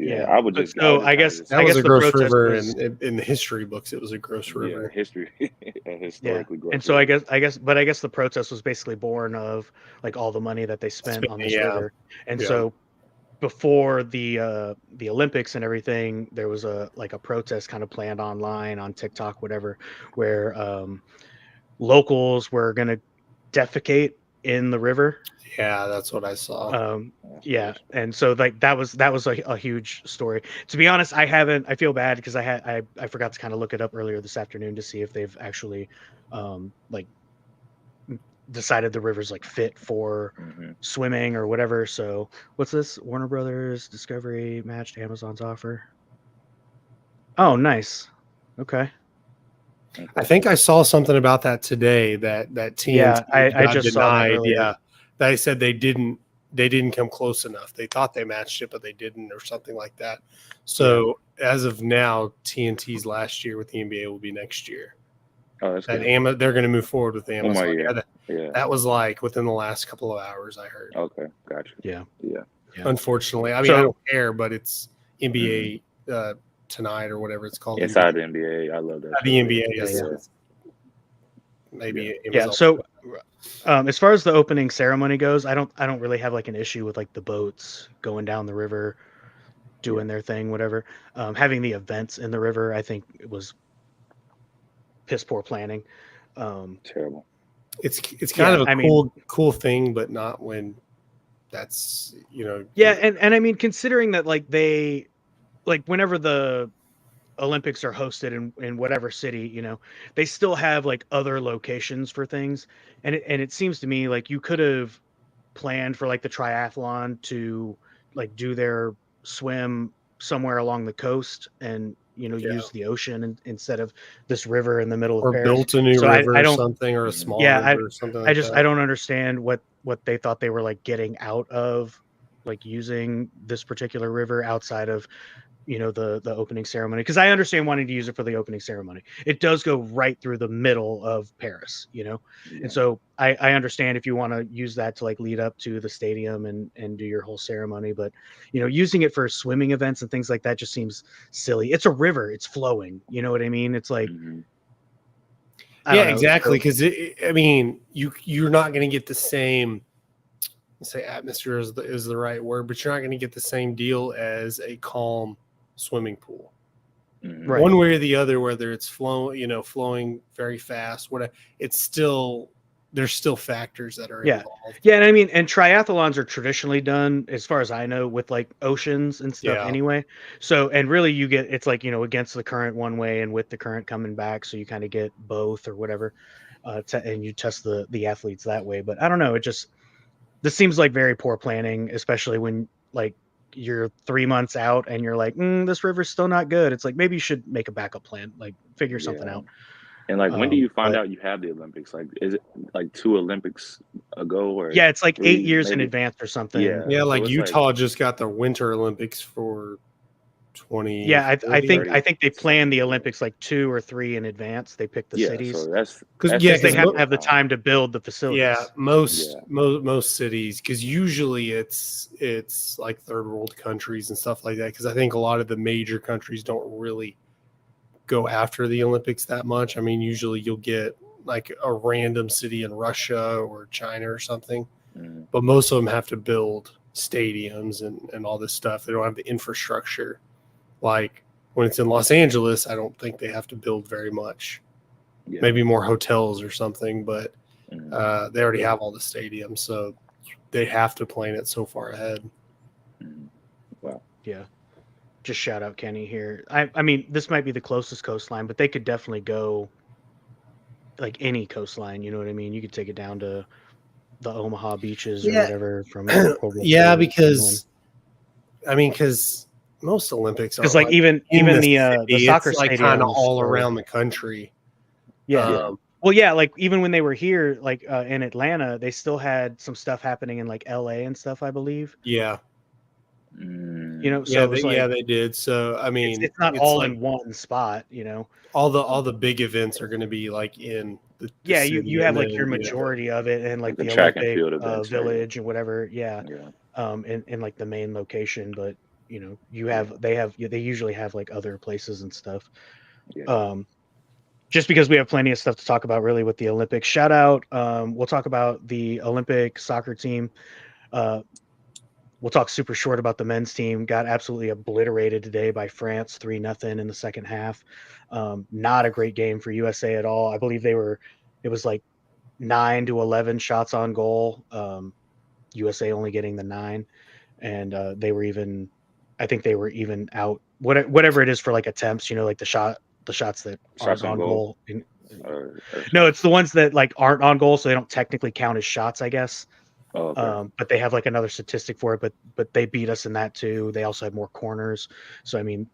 Yeah, I would just. So I guess that was a gross river, and in the history books, it was a gross river. Yeah, historically gross. And so I guess the protest was basically born of like all the money that they spent on this river, and so before the Olympics and everything, there was a protest kind of planned online on TikTok, whatever, where locals were gonna defecate in the river. Yeah, that's what I saw. And so like that was a huge story. To be honest, I feel bad because I forgot to kind of look it up earlier this afternoon to see if they've actually like decided the river's like fit for swimming or whatever. So what's this? Warner Brothers Discovery matched Amazon's offer. Oh, nice. Okay. I think I saw something about that today. That TNT I just denied. Saw that yeah, they said they didn't come close enough. They thought they matched it, but they didn't, or something like that. So as of now, TNT's last year with the NBA will be next year. Oh, that's good. They're going to move forward with Amazon. Yeah, that was like within the last couple of hours, I heard. Okay, gotcha. Yeah. Unfortunately, I mean, I don't care, but it's NBA tonight or whatever it's called. Inside the NBA, I love that. The NBA, yes. Maybe. Yeah. So, as far as the opening ceremony goes, I don't really have like an issue with like the boats going down the river, doing their thing, whatever. Having the events in the river, I think it was piss poor planning. Terrible. It's kind of a cool thing, but not when that's and I mean, considering that like whenever the Olympics are hosted in whatever city, they still have like other locations for things, and it seems to me like you could have planned for like the triathlon to like do their swim somewhere along the coast and use the ocean instead of this river in the middle of Paris. Or built a new river or something, or a small river or something like that. I don't understand what they thought they were like getting out of like using this particular river outside of the opening ceremony, because I understand wanting to use it for the opening ceremony. It does go right through the middle of Paris, and so I understand if you want to use that to like lead up to the stadium and do your whole ceremony, but using it for swimming events and things like that just seems silly. It's a river, it's flowing, you know what I mean? It's like exactly, because I mean you're not going to get the same, say atmosphere is the right word, but you're not going to get the same deal as a calm swimming pool, right? One way or the other, whether it's flowing very fast, there's still factors that are involved. And I mean, and triathlons are traditionally done, as far as I know, with like oceans and stuff anyway. So, and really it's like against the current one way and with the current coming back, so you kind of get both or whatever, and you test the athletes that way. But I don't know, this seems like very poor planning, especially when like you're 3 months out and you're like, this river's still not good. It's like, maybe you should make a backup plan, like figure something out. And like, when do you find out you have the Olympics? Like, is it like 2 Olympics ago, or it's like 8 years in advance or something. Like so Utah just got the Winter Olympics for 20. I think they plan the Olympics like 2 or 3 in advance. They pick the cities, so that's because they have to have the time to build the facilities. Most cities, because usually it's like third world countries and stuff like that, because I think a lot of the major countries don't really go after the Olympics that much. I mean, usually you'll get like a random city in Russia or China or something, but most of them have to build stadiums and all this stuff. They don't have the infrastructure like when it's in Los Angeles, I don't think they have to build very much. Yeah. Maybe more hotels or something, but they already have all the stadiums, so they have to plan it so far ahead. Wow. Yeah. Just shout out Kenny here. I mean, this might be the closest coastline, but they could definitely go like any coastline. You know what I mean? You could take it down to the Omaha beaches or whatever from yeah, because most Olympics because like even the soccer like kind of all around the country. Yeah. Well, yeah, like even when they were here, like in Atlanta, they still had some stuff happening in like LA and stuff, I believe. Yeah. You know, so they did. So I mean, it's not all in one spot. You know, all the big events are going to be like in the you have like your majority of it and like the track Olympic and field events, village and whatever. In like the main location, but you know, they usually have like other places and stuff. Just because we have plenty of stuff to talk about really with the Olympics. Shout out. We'll talk about the Olympic soccer team. We'll talk super short about the men's team. Got absolutely obliterated today by France, 3-0 in the second half. Not a great game for USA at all. I believe it was like 9 to 11 shots on goal. USA only getting the 9. And I think they were even out, whatever it is for like attempts, you know, like the shots that aren't on goal. No, it's the ones that like aren't on goal, so they don't technically count as shots, I guess. Oh, okay. But they have like another statistic for it, but they beat us in that too. They also had more corners. So I mean,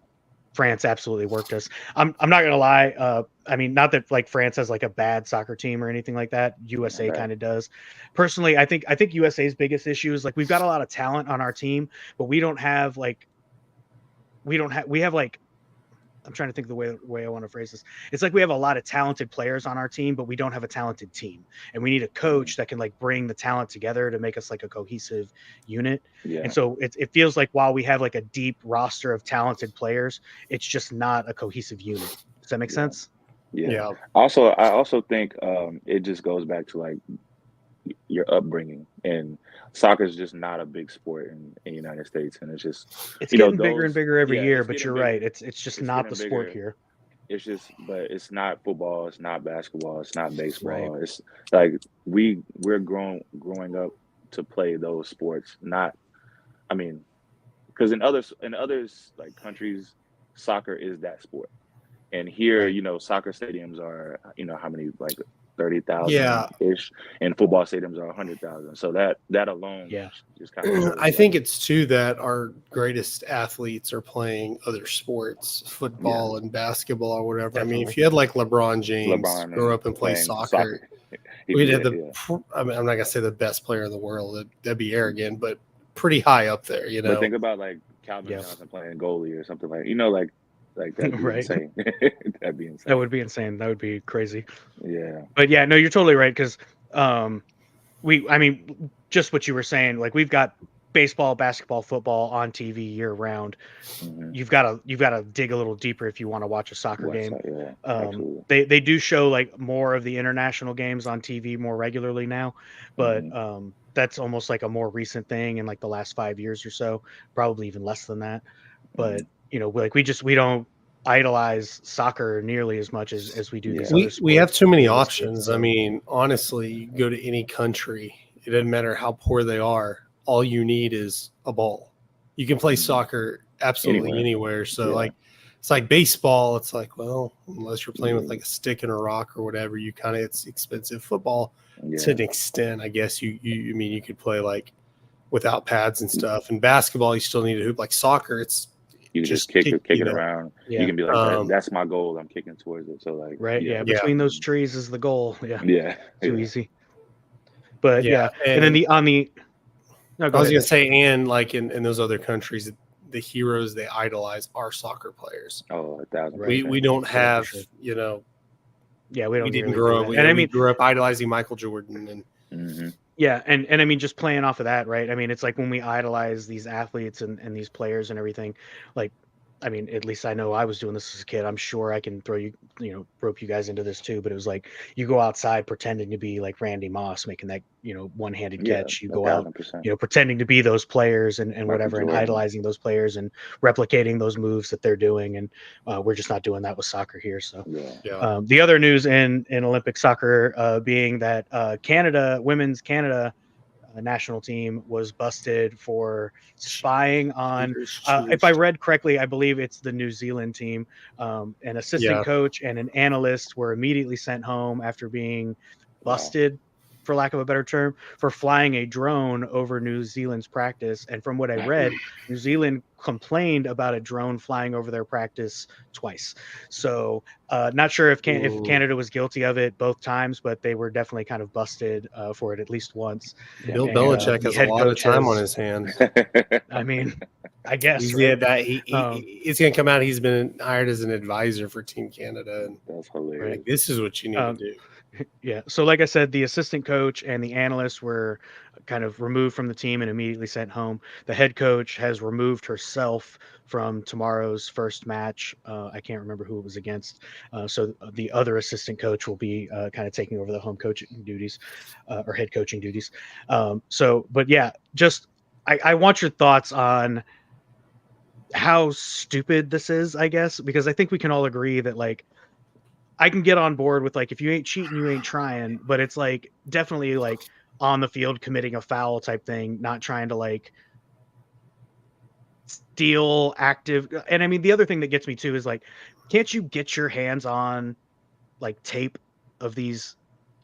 France absolutely worked us. I'm not gonna lie. I mean, not that like France has like a bad soccer team or anything like that. USA kind of does. Personally, I think USA's biggest issue is like we've got a lot of talent on our team, but we have like I'm trying to think of the way I want to phrase this. It's like we have a lot of talented players on our team, but we don't have a talented team. And we need a coach that can like bring the talent together to make us like a cohesive unit. Yeah. And so it feels like while we have like a deep roster of talented players, it's just not a cohesive unit. Does that make sense? Yeah. I also think it just goes back to like your upbringing, and soccer is just not a big sport in the United States, and it's getting bigger and bigger every year. But you're right, it's just not the sport here. It's just, but it's not football, it's not basketball, it's not baseball. Right. It's like we're growing up to play those sports. Not, I mean, because in others like countries, soccer is that sport, and here, you know, soccer stadiums are, you know, how many, like 30,000 ish, and football stadiums are 100,000. So that alone, just kind of. I think it's too that our greatest athletes are playing other sports, football and basketball or whatever. Definitely. I mean, if you had like LeBron James grow up and play soccer. We'd have I mean, I'm not gonna say the best player in the world. That'd be arrogant, but pretty high up there, you know. But think about like Calvin Johnson playing goalie or something like, you know, like that'd be insane. That'd be insane. That would be insane. That would be crazy. Yeah. But yeah, no, you're totally right, because I mean, just what you were saying, like we've got baseball, basketball, football on TV year round. Mm-hmm. You've got to dig a little deeper if you want to watch a soccer game. They do show like more of the international games on TV more regularly now, but that's almost like a more recent thing in like the last 5 years or so, probably even less than that. But you know, like we don't idolize soccer nearly as much as we do these other sports. We have too many options. I mean, honestly, you go to any country, it doesn't matter how poor they are. All you need is a ball. You can play soccer absolutely anywhere. So like, it's like baseball. It's like, well, unless you're playing with like a stick and a rock or whatever, it's expensive. Football to an extent, I guess you mean you could play like without pads and stuff. And basketball, you still need a hoop. Like soccer, it's, you can just kick it around. Yeah. You can be like, that's my goal. I'm kicking towards it. So like, between those trees is the goal. Yeah. Too easy. But and then I was gonna say, and like in those other countries, the heroes they idolize are soccer players. Oh, 1,000%. We don't have, you know. Yeah, we didn't grow up. We grew up idolizing Michael Jordan and. Yeah, and I mean, just playing off of that, right? I mean, it's like when we idolize these athletes and these players and everything, like I mean, at least I know I was doing this as a kid. I'm sure I can throw rope you guys into this too. But it was like you go outside pretending to be like Randy Moss, making that one-handed catch. You go out, 1,000%. Pretending to be those players and whatever, Jordan. and idolizing those players and replicating those moves that they're doing. And we're just not doing that with soccer here. So the other news in Olympic soccer being that women's Canada national team was busted for spying on, if I read correctly, I believe it's the New Zealand team. An assistant coach and an analyst were immediately sent home after being busted, for lack of a better term, for flying a drone over New Zealand's practice. And from what I read, New Zealand complained about a drone flying over their practice twice. So not sure if Canada was guilty of it both times, but they were definitely kind of busted for it at least once. Bill Belichick has a lot of time on his hands. I mean, I guess he's going to come out. He's been hired as an advisor for Team Canada. And that's hilarious. Like, this is what you need to do. Yeah. So like I said, the assistant coach and the analyst were kind of removed from the team and immediately sent home. The head coach has removed herself from tomorrow's first match. I can't remember who it was against. So the other assistant coach will be kind of taking over the home coaching duties or head coaching duties. But yeah, just I want your thoughts on how stupid this is, I guess, because I think we can all agree that like, I can get on board with like, if you ain't cheating, you ain't trying, but it's like definitely like on the field committing a foul type thing, not trying to like steal active. And I mean, the other thing that gets me too is like, can't you get your hands on like tape of these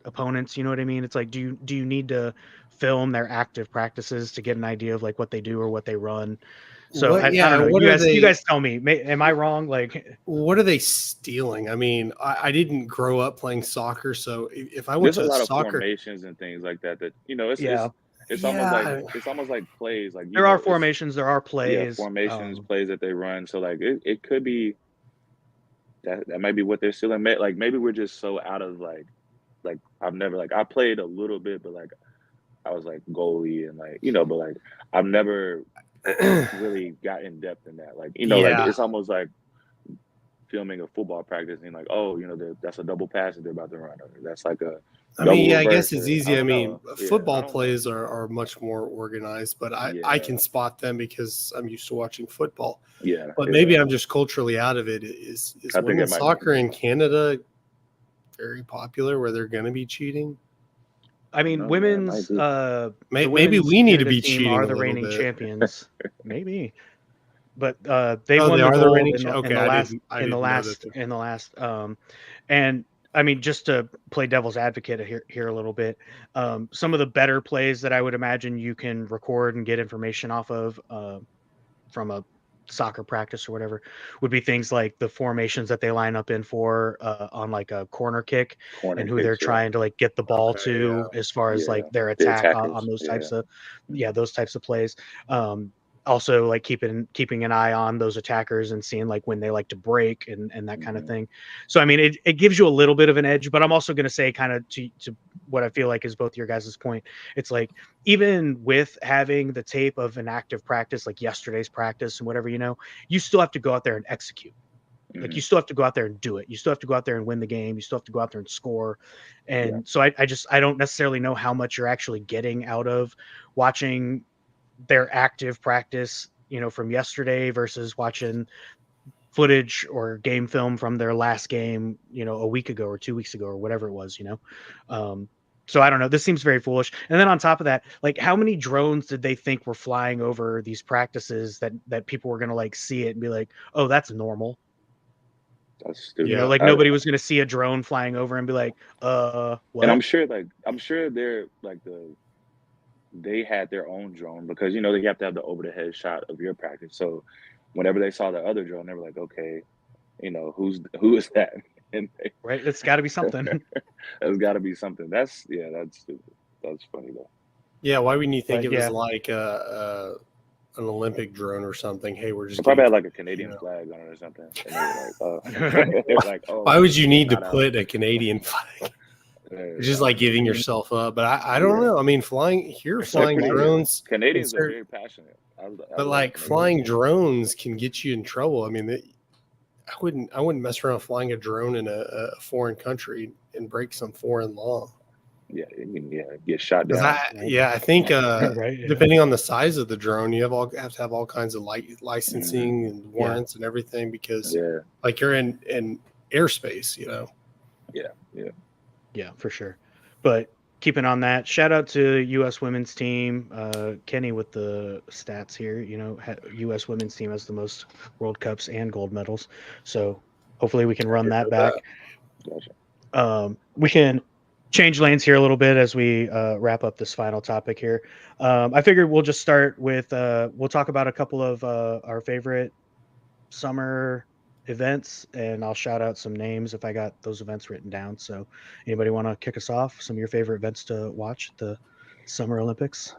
opponents? You know what I mean? It's like, do you need to film their active practices to get an idea of like what they do or what they run? So I don't know. You guys tell me. Am I wrong? Like, what are they stealing? I mean, I didn't grow up playing soccer, so if I went to a lot soccer, of formations and things like that. It's almost like plays. Like there are formations, there are plays, formations, plays that they run. So like it could be that might be what they're stealing. Like maybe we're just so out of like I've never like I played a little bit, but like I was like goalie and like but like I've never really got in depth in that. Like like it's almost like filming a football practice and like that's a double pass that they're about to run. Or that's like a I guess it's easy. I mean, football plays are much more organized, but I can spot them because I'm used to watching football. Yeah, but maybe I'm just culturally out of it. Is women's soccer in Canada very popular where they're going to be cheating? I mean, women's maybe we need to be cheating. Are the reigning champions? Maybe, but they won the gold in the last. And I mean, just to play devil's advocate here a little bit, some of the better plays that I would imagine you can record and get information off of from a soccer practice or whatever would be things like the formations that they line up in for on like a corner kick and who they're trying to like get the ball to as far as like their attack on those types of those types of plays. Also like keeping an eye on those attackers and seeing like when they like to break and that kind of thing. So I mean it gives you a little bit of an edge, but I'm also going to say kind of to what I feel like is both your guys' point. It's like even with having the tape of an active practice like yesterday's practice and whatever, you still have to go out there and execute. Like you still have to go out there and do it. You still have to go out there and win the game. You still have to go out there and score. And so I don't necessarily know how much you're actually getting out of watching their active practice, from yesterday versus watching footage or game film from their last game, a week ago or 2 weeks ago or whatever it was, So I don't know. This seems very foolish. And then on top of that, like how many drones did they think were flying over these practices that people were going to like see it and be like, oh, that's normal. That's stupid. Like nobody was going to see a drone flying over and be like, what? And I'm sure they're like they had their own drone because, they have to have the over the head shot of your practice. So whenever they saw the other drone, they were like, okay, who is that? And right. It's gotta be something. It's gotta be something. That's stupid. That's funny though. Yeah. Why wouldn't you think it was like an Olympic drone or something? Hey, we're just probably had like a Canadian flag on it or something. And they were like, oh, why would you need to put a Canadian flag? It's just like giving yourself up, but I don't know. I mean, flying drones. Canadians are very passionate. But like flying drones can get you in trouble. I mean, I wouldn't mess around flying a drone in a foreign country and break some foreign law. Yeah, get shot down. I think depending on the size of the drone, you have to have all kinds of licensing and warrants and everything because like you're in airspace, you know. Yeah, for sure. But keeping on that, shout out to U.S. women's team. Kenny with the stats here. You know, U.S. women's team has the most World Cups and gold medals. So hopefully we can run that back. Gotcha. We can change lanes here a little bit as we wrap up this final topic here. I figured we'll just start with we'll talk about a couple of our favorite summer events, and I'll shout out some names if I got those events written down. So anybody want to kick us off? Some of your favorite events to watch the Summer Olympics?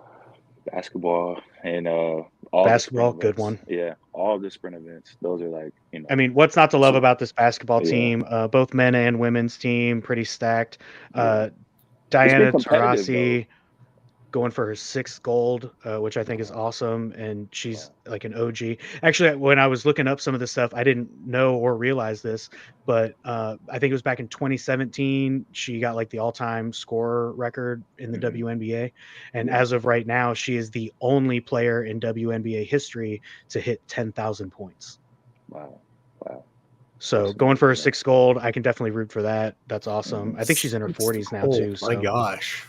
Basketball and all basketball, good one. Yeah, all the sprint events. Those are like, you know. I mean, what's not to love about this basketball team? Both men and women's team, pretty stacked. Diana Taurasi going for her 6th gold, which I think is awesome, and she's like an OG. Actually, when I was looking up some of this stuff, I didn't know or realize this, but I think it was back in 2017 she got like the all-time scorer record in the WNBA, and as of right now, she is the only player in WNBA history to hit 10,000 points. Wow. So that's going for her 6th gold, I can definitely root for that. That's awesome. I think she's in her 40s now too. So. My gosh.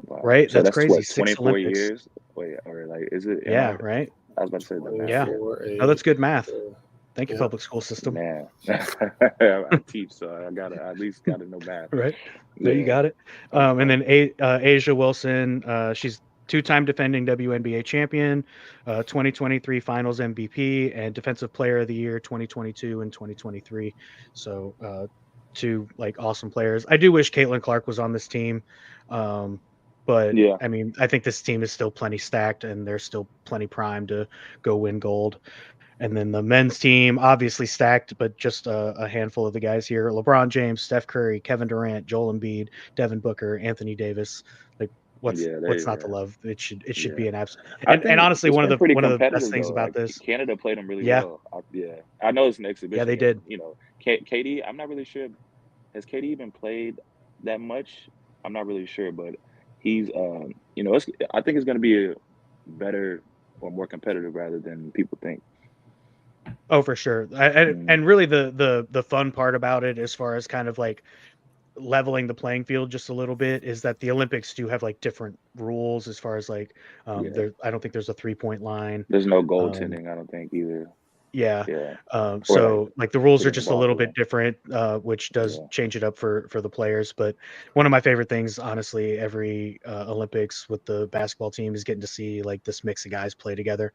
Wow. Right, so that's crazy. What, 24 years. Wait, or like, is it? Yeah, right. I was about to say that. Yeah. Oh, that's good math. Thank you, public school system. Man, I teach, so I at least gotta know math. Right. There you got it. And then A'ja Wilson, she's 2-time defending WNBA champion, 2023 Finals MVP, and Defensive Player of the Year 2022 and 2023. So 2 like awesome players. I do wish Caitlin Clark was on this team. But I mean, I think this team is still plenty stacked and they're still plenty primed to go win gold. And then the men's team, obviously stacked, but just a handful of the guys here: LeBron James, Steph Curry, Kevin Durant, Joel Embiid, Devin Booker, Anthony Davis. Like, what's not to love? It should be an absolute. And honestly, one of the best things about this, Canada played them really well. I know it's an exhibition. Yeah, they did. You know, KD. I'm not really sure. Has KD even played that much? I'm not really sure, but he's, you know, I think it's going to be a better or more competitive rather than people think. Oh, for sure. And really the fun part about it, as far as kind of like leveling the playing field just a little bit, is that the Olympics do have like different rules as far as like, I don't think there's a 3-point line. There's no goaltending, I don't think either. So like the rules are just a little bit different, which does change it up for the players. But one of my favorite things, honestly, every Olympics with the basketball team is getting to see like this mix of guys play together.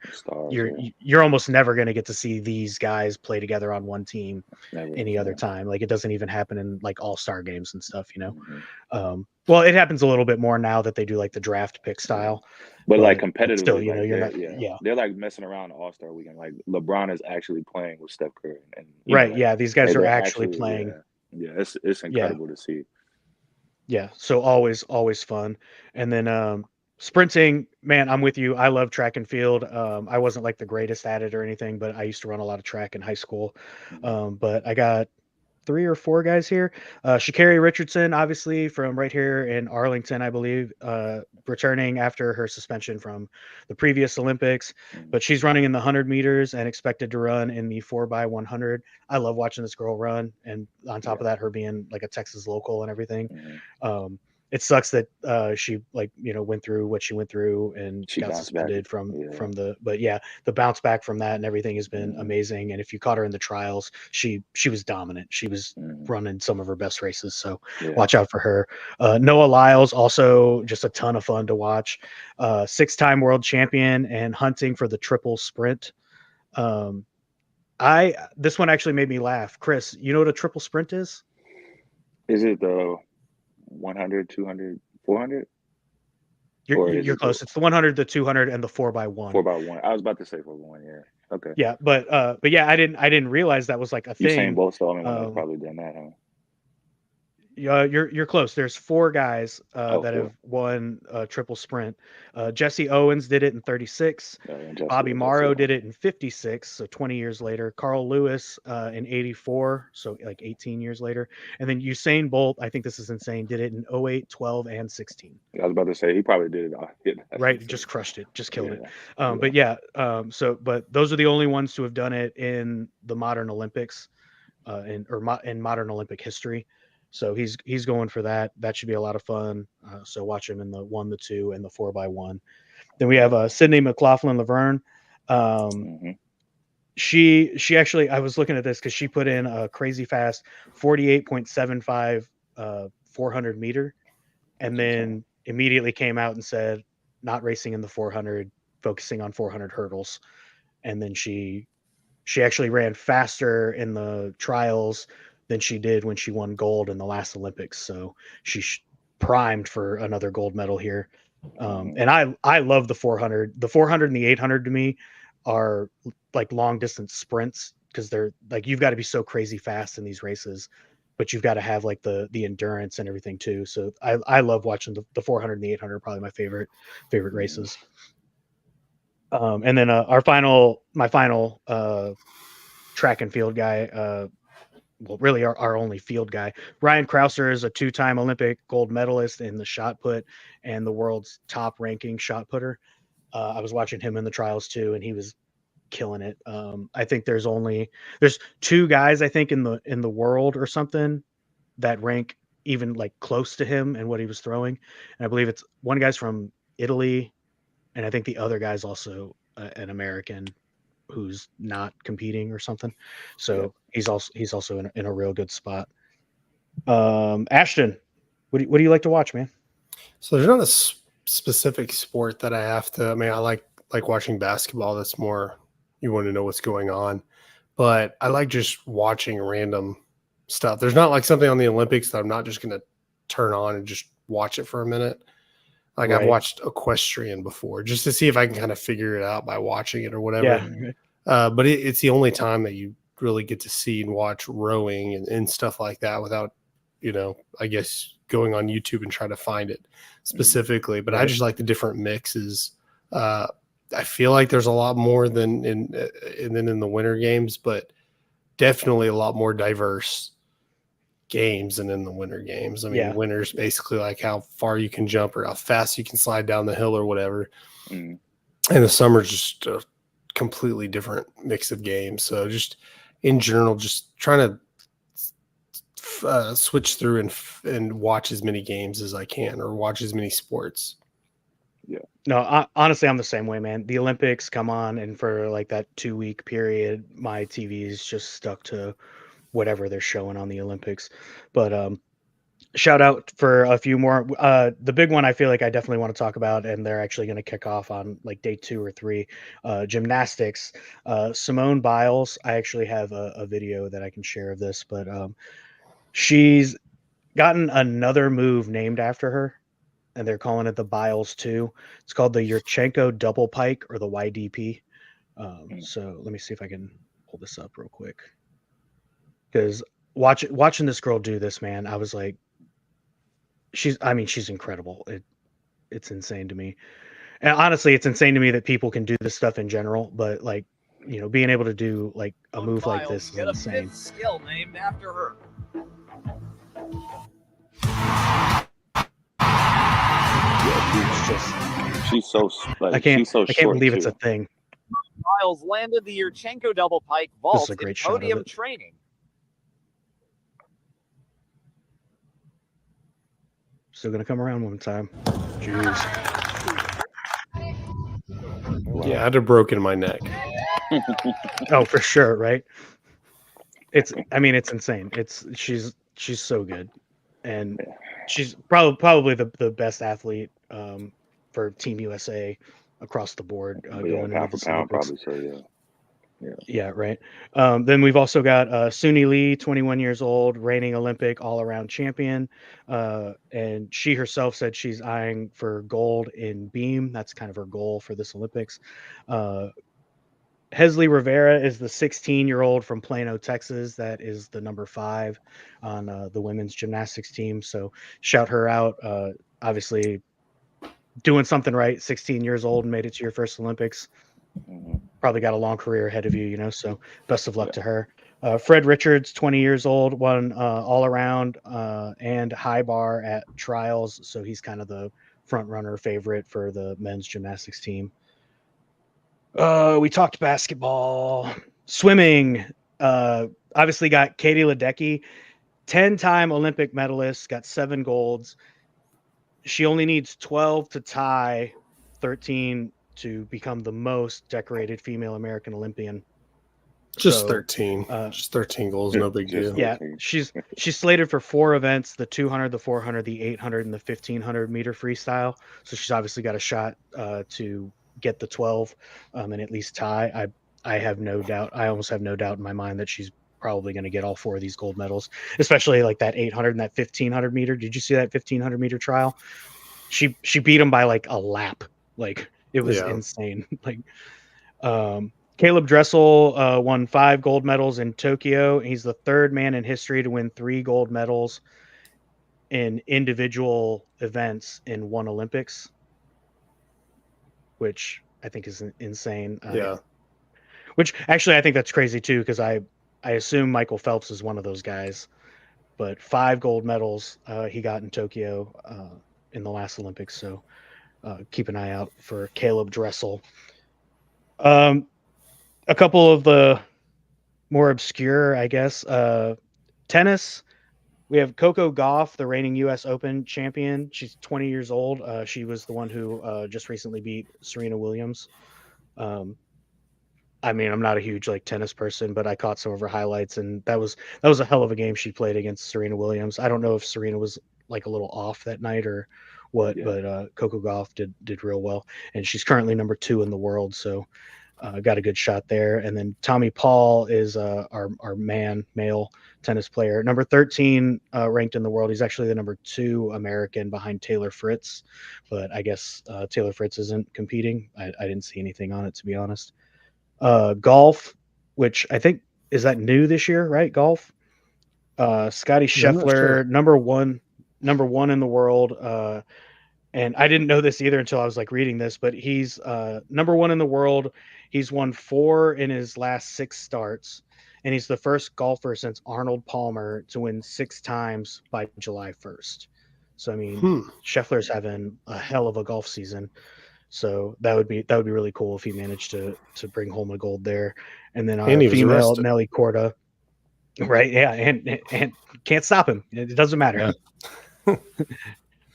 You're almost never going to get to see these guys play together on one team any other time. Like, it doesn't even happen in like all-star games and stuff, you know. Well, it happens a little bit more now that they do like the draft pick style. But like competitively, still, you know, like, they're like messing around All-Star weekend. Like LeBron is actually playing with Steph Curry, and these guys are actually playing. It's incredible to see. Yeah, so always fun. And then sprinting, man, I'm with you. I love track and field. I wasn't like the greatest at it or anything, but I used to run a lot of track in high school. But I got 3 or 4 guys here. Sha'Carri Richardson, obviously from right here in Arlington, I believe, returning after her suspension from the previous Olympics, but she's running in the 100 meters and expected to run in the 4x100. I love watching this girl run, and on top of that, her being like a Texas local and everything. It sucks that she went through what she went through and she got suspended from the, but the bounce back from that and everything has been amazing. And if you caught her in the trials, she was dominant. She was running some of her best races. So watch out for her. Noah Lyles, also just a ton of fun to watch. 6-time world champion and hunting for the triple sprint. This one actually made me laugh. Chris, you know what a triple sprint is? Is it the 100, 200, 400? You're close. It's the 100, the 200, and the 4x1. 4x1. I was about to say 4x1. Yeah. Okay. Yeah, but I didn't realize that was like a thing. Usain Bolt's the only one that's probably done that, huh? You're close. There's 4 guys that have won triple sprint. Jesse Owens did it in 36. Bobby Morrow did it in 56, so 20 years later. Carl Lewis in 84, so like 18 years later. And then Usain Bolt, I think this is insane, did it in 08, 12, and 16. I was about to say he probably did it all. Right, just crushed it, just killed it. But yeah, but those are the only ones to have done it in the modern Olympics, in modern Olympic history. So he's going for that. That should be a lot of fun. So watch him in the 1, the 2, and the 4x1. Then we have Sydney McLaughlin-Laverne. She actually, I was looking at this because she put in a crazy fast 48.75 400 meter, and then immediately came out and said not racing in the 400, focusing on 400 hurdles. And then she actually ran faster in the trials than she did when she won gold in the last Olympics. So she's primed for another gold medal here. And I love the 400. The 400 and the 800 to me are like long distance sprints, because they're like, you've got to be so crazy fast in these races, but you've got to have like the endurance and everything too. So I love watching the 400 and the 800, probably my favorite races. And then my final track and field guy, well, really our only field guy, Ryan Crouser, is a 2-time Olympic gold medalist in the shot put and the world's top ranking shot putter. I was watching him in the trials too, and he was killing it. I think there's 2 guys, I think, in the world or something that rank even like close to him and what he was throwing. And I believe it's one guy's from Italy, and I think the other guy's also an American who's not competing or something. So he's also in a real good spot. Ashton, what do you like to watch, man? So there's not a specific sport that I have to. I mean, I like watching basketball. That's more, you want to know what's going on. But I like just watching random stuff. There's not like something on the Olympics that I'm not just going to turn on and just watch it for a minute. Like I've watched equestrian before just to see if I can kind of figure it out by watching it or whatever. Yeah. But it's the only time that you really get to see and watch rowing and stuff like that without, I guess going on YouTube and try to find it specifically. But I just like the different mixes. I feel like there's a lot more than in the Winter Games, but definitely a lot more diverse games than in the Winter Games. I mean, winter's basically like how far you can jump or how fast you can slide down the hill or whatever. And the summer's just a completely different mix of games. So just in general, just trying to switch through and watch as many games as I can, or watch as many sports. Yeah. No, honestly, I'm the same way, man. The Olympics come on, and for like that 2-week period, my TV is just stuck to whatever they're showing on the Olympics. But shout out for a few more. The big one I feel like I definitely want to talk about, and they're actually going to kick off on like day 2 or 3, gymnastics. Simone Biles, I actually have a video that I can share of this, but she's gotten another move named after her, and they're calling it the Biles 2. It's called the Yurchenko double pike, or the YDP. So let me see if I can pull this up real quick. Because watching this girl do this, man, I was like, she's incredible. It's insane to me. And honestly, it's insane to me that people can do this stuff in general, but like, being able to do like a move like this is insane. Skill named after her. She's so like, I can't believe too. It's a thing. Biles landed the Yurchenko double pike vault in podium training. Still gonna come around one time. Jeez. Yeah, I'd have broken my neck. Oh, for sure, right? It's insane. She's so good, and she's probably the best athlete for Team USA across the board. Going pound for pound, probably so. Yeah, right. Then we've also got Suni Lee, 21 years old, reigning Olympic all-around champion. And she herself said she's eyeing for gold in beam. That's kind of her goal for this Olympics. Hesley Rivera is the 16-year-old from Plano, Texas. That is the number 5 on the women's gymnastics team. So shout her out. Obviously doing something right. 16 years old and made it to your first Olympics. Probably got a long career ahead of you, so best of luck to her. Fred Richards, 20 years old, won all around and high bar at trials. So he's kind of the front runner favorite for the men's gymnastics team. We talked basketball, swimming. Obviously got Katie Ledecky, 10-time Olympic medalist, got 7 golds. She only needs 12 to tie 13 to become the most decorated female American Olympian. Just 13. Just 13 goals, no big deal. Yeah, she's slated for 4 events: the 200, the 400, the 800, and the 1500 meter freestyle. So she's obviously got a shot to get the 12 and at least tie. I have no doubt. I almost have no doubt in my mind that she's probably going to get all 4 of these gold medals, especially like that 800 and that 1500 meter. Did you see that 1500 meter trial? She beat him by like a lap. Like it was insane. Like Caleb Dressel won 5 gold medals in Tokyo. He's the 3rd man in history to win 3 gold medals in individual events in one Olympics, which I think is insane. Which actually I think that's crazy too, because I assume Michael Phelps is one of those guys. But 5 gold medals he got in Tokyo in the last Olympics. So keep an eye out for Caleb Dressel. A couple of the more obscure, I guess, tennis. We have Coco Gauff, the reigning U.S. Open champion. She's 20 years old. She was the one who just recently beat Serena Williams. I mean, I'm not a huge tennis person, but I caught some of her highlights, and that was a hell of a game she played against Serena Williams. I don't know if Serena was a little off that night or what, but Coco Gauff did real well, and she's currently number 2 in the world. So. Got a good shot there. And then Tommy Paul is our male tennis player, number 13 ranked in the world. He's actually the number 2 American behind Taylor Fritz, but I guess Taylor Fritz isn't competing. I didn't see anything on it, to be honest. Golf, which I think is that new this year, right? Golf. Scotty Scheffler, sure. number one in the world. And I didn't know this either until I was reading this, but he's number 1 in the world. He's won 4 in his last 6 starts, and he's the first golfer since Arnold Palmer to win 6 times by July 1st. So I mean, Scheffler's having a hell of a golf season. So that would be really cool if he managed to bring home a gold there. And then our female Nelly Korda, right? Yeah, and can't stop him. It doesn't matter. Yeah.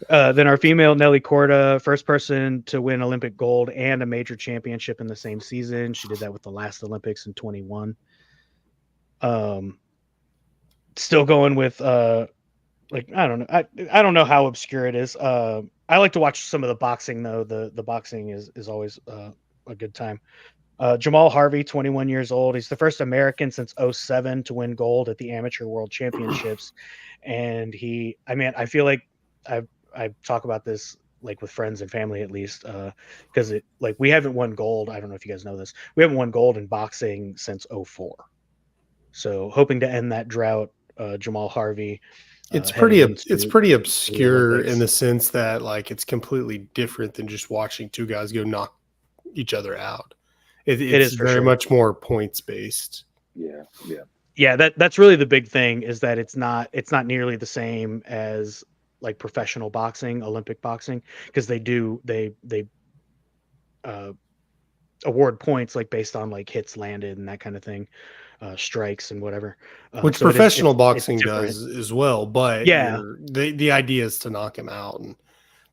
Then our female Nelly Korda, first person to win Olympic gold and a major championship in the same season. She did that with the last Olympics in 21. Still going with I don't know. I don't know how obscure it is. I like to watch some of the boxing though. The boxing is always a good time. Jamal Harvey, 21 years old. He's the first American since 2007 to win gold at the Amateur World Championships. And I feel like I talk about this with friends and family at least, because we haven't won gold. I don't know if you guys know this. We haven't won gold in boxing since 2004. So hoping to end that drought. Jamal Harvey. It's pretty obscure in the sense that it's completely different than just watching 2 guys go knock each other out. It is very much more points based. Yeah. That's really the big thing, is that it's not nearly the same as professional boxing, Olympic boxing, because they award points based on hits landed and that kind of thing, strikes and whatever, which so professional boxing does as well. But the idea is to knock him out, and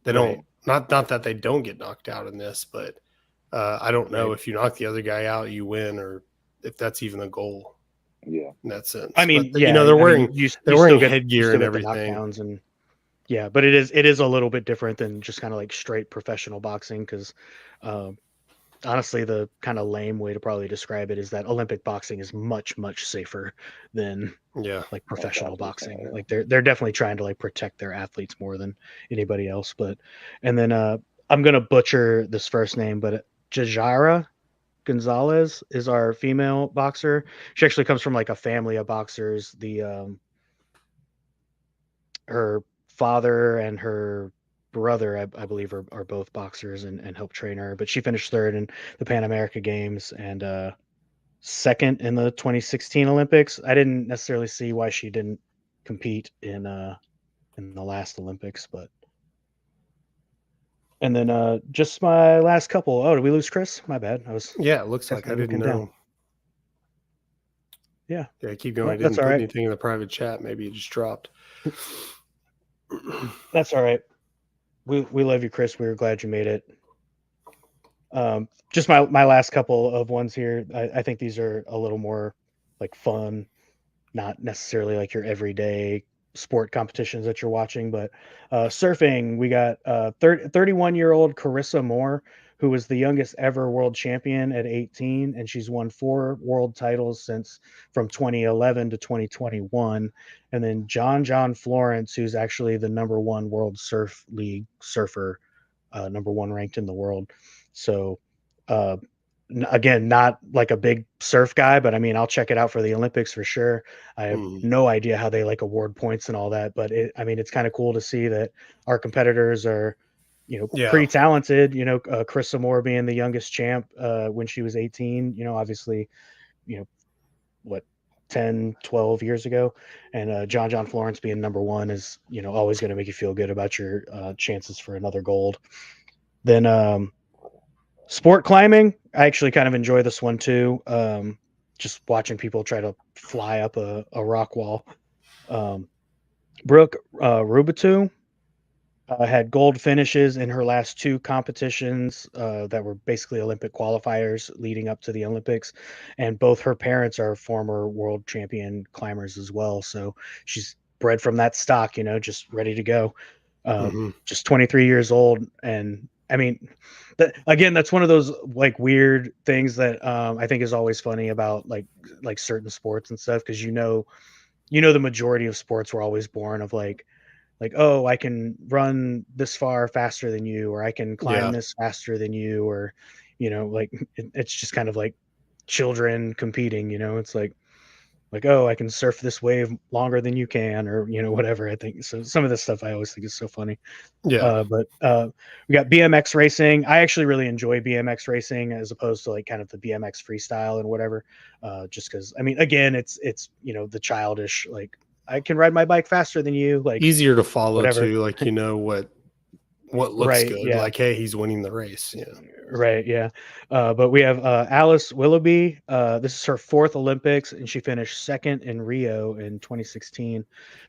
they don't not that they don't get knocked out in this, but I don't know if you knock the other guy out, you win, or if that's even the goal. Yeah, in that sense. I mean, but, they're wearing headgear and everything. And yeah, but it is a little bit different than just kind of straight professional boxing, because honestly, the kind of lame way to probably describe it is that Olympic boxing is much, much safer than professional boxing. They're definitely trying to protect their athletes more than anybody else. But and then I'm gonna butcher this first name, but Jajara Gonzalez is our female boxer. She actually comes from like a family of boxers. Her father and her brother, I believe, are both boxers and help train her. But she finished third in the Pan America Games and second in the 2016 Olympics. I didn't necessarily see why she didn't compete in the last Olympics, but. And then just my last couple. Oh, did we lose Chris? My bad. It looks like I didn't know. Down. Yeah. Yeah, keep going. I didn't put anything in the private chat. Maybe it just dropped. That's all right. We love you, Chris. We were glad you made it. Just my last couple of ones here. I think these are a little more like fun, not necessarily like your everyday sport competitions that you're watching, but surfing, we got 31-year-old Carissa Moore, who was the youngest ever world champion at 18, and she's won 4 world titles from 2011 to 2021. And then John Florence, who's actually the number 1 World Surf League surfer, number 1 ranked in the world. So again, not like a big surf guy, but I mean, I'll check it out for the Olympics for sure. I have no idea how they like award points and all that, but it's kind of cool to see that our competitors are, pretty talented. Carissa Moore being the youngest champ when she was 18, obviously, 10, 12 years ago, and John Florence being number 1 is, always going to make you feel good about your chances for another gold. Then, sport climbing, I actually kind of enjoy this one too. Just watching people try to fly up a rock wall. Brooke Rubitu had gold finishes in her last 2 competitions that were basically Olympic qualifiers leading up to the Olympics. And both her parents are former world champion climbers as well. So she's bred from that stock, just ready to go. Just 23 years old. And I mean, again, that's one of those like weird things that I think is always funny about like certain sports and stuff, because the majority of sports were always born of like, oh, I can run this far faster than you, or I can climb this faster than you, or it's just kind of like children competing. It's like, oh, I can surf this wave longer than you can, or whatever. I think so. Some of this stuff I always think is so funny. But we got BMX racing. I actually really enjoy BMX racing as opposed to like kind of the BMX freestyle and whatever. Just because again, it's the childish, like, I can ride my bike faster than you, like easier to follow whatever. too. Like what looks good. Yeah. Like, hey, he's winning the race. Yeah. Right. Yeah. But we have Alice Willoughby. This is her 4th Olympics, and she finished 2nd in Rio in 2016.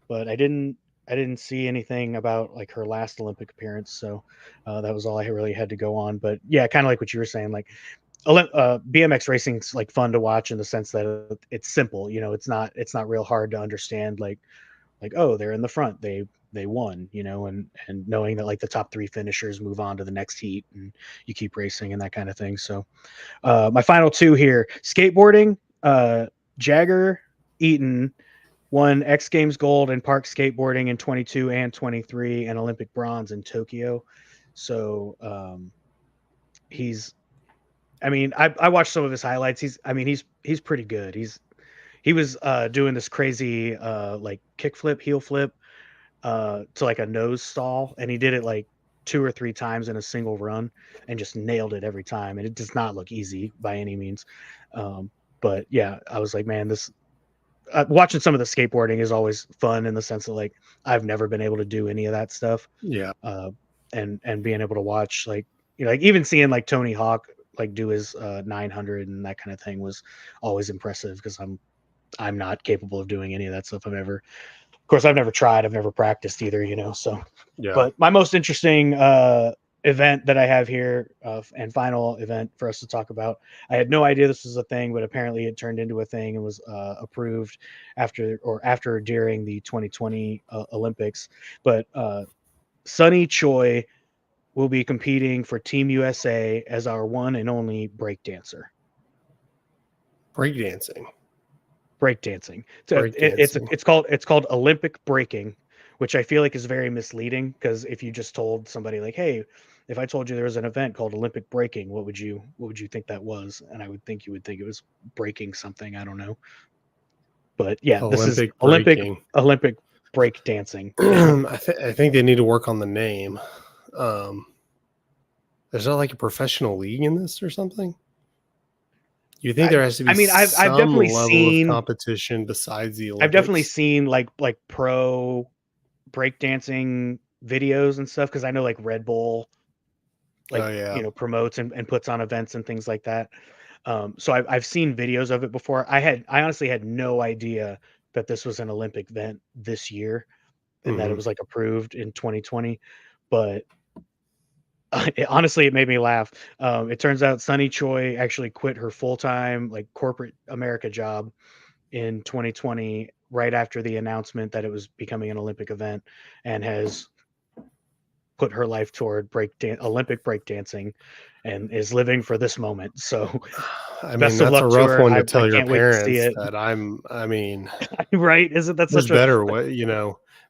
But I didn't see anything about like her last Olympic appearance. So that was all I really had to go on. But yeah, kind of like what you were saying, like BMX racing's like fun to watch in the sense that it's simple. It's not real hard to understand. Like, oh, they're in the front. They won, and knowing that like the top 3 finishers move on to the next heat, and you keep racing and that kind of thing. So my final 2 here, skateboarding, Jagger Eaton won X Games gold in park skateboarding in 22 and 23 and Olympic bronze in Tokyo. So I watched some of his highlights. He's pretty good. He was doing this crazy like kickflip, heel flip to like a nose stall, and he did it like 2 or 3 times in a single run and just nailed it every time. And it does not look easy by any means. But yeah, I was like, man, this watching some of the skateboarding is always fun in the sense that like I've never been able to do any of that stuff. Yeah. And being able to watch like like even seeing like Tony Hawk like do his 900 and that kind of thing was always impressive, because I'm not capable of doing any of that stuff. Of course, I've never tried. I've never practiced either, so. Yeah. But my most interesting event that I have here and final event for us to talk about, I had no idea this was a thing, but apparently it turned into a thing and was approved after or during the 2020 Olympics. But Sunny Choi will be competing for Team USA as our one and only breakdancer. Breakdancing. It's called Olympic breaking, which I feel like is very misleading, because if you just told somebody like, hey, if I told you there was an event called Olympic breaking, what would you think that was? And I would think you would think it was breaking something. I don't know. But yeah, this is Olympic break dancing. I think they need to work on the name. There's not like a professional league in this or something. You think there has to be? I've definitely seen of competition besides the Olympics. I've definitely seen like pro breakdancing videos and stuff, because I know like Red Bull promotes and puts on events and things like that. So I've seen videos of it before. I honestly had no idea that this was an Olympic event this year and that it was like approved in 2020. But it made me laugh. It turns out Sunny Choi actually quit her full-time like corporate America job in 2020 right after the announcement that it was becoming an Olympic event, and has put her life toward Olympic breakdancing and is living for this moment. So I mean, that's a rough one to tell your parents that right? Isn't that such better way,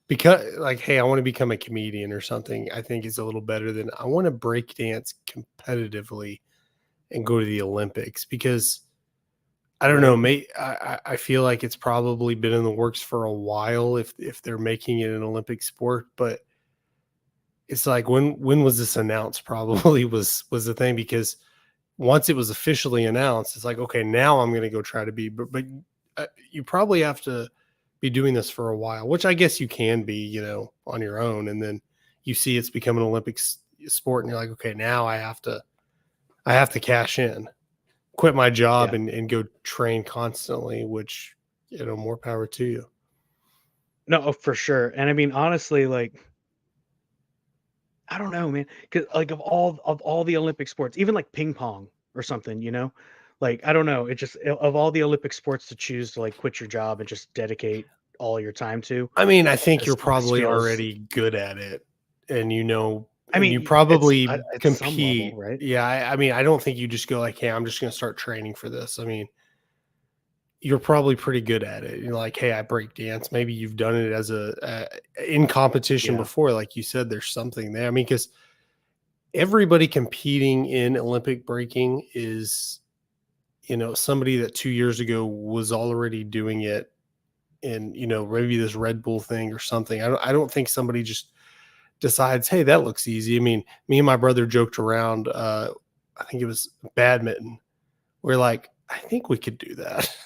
because like, hey, I want to become a comedian or something, I think is a little better than I want to break dance competitively and go to the Olympics, because I don't know, I feel like it's probably been in the works for a while if they're making it an Olympic sport, but it's like when was this announced? Probably was the thing, because once it was officially announced, it's like, okay, now I'm going to go try to be, but you probably have to be doing this for a while, which I guess you can be, on your own. And then you see it's become an Olympic sport and you're like, okay, now I have to cash in, quit my job and go train constantly, which, more power to you. No, for sure. And I mean, honestly, like, I don't know, man, because like of all the Olympic sports, even like ping pong or something, like, I don't know, it just, of all the Olympic sports to choose to like quit your job and just dedicate all your time to. I mean, I think you're probably already good at it, and I mean, you probably compete, level, right? Yeah, I mean, I don't think you just go like, hey, I'm just going to start training for this. I mean, you're probably pretty good at it. You're like, hey, I break dance. Maybe you've done it as in competition before. Like you said, there's something there. I mean, because everybody competing in Olympic breaking is, somebody that 2 years ago was already doing it, and maybe this Red Bull thing or something. I don't think somebody just decides, hey, that looks easy. I mean, me and my brother joked around. I think it was badminton. We're like, I think we could do that.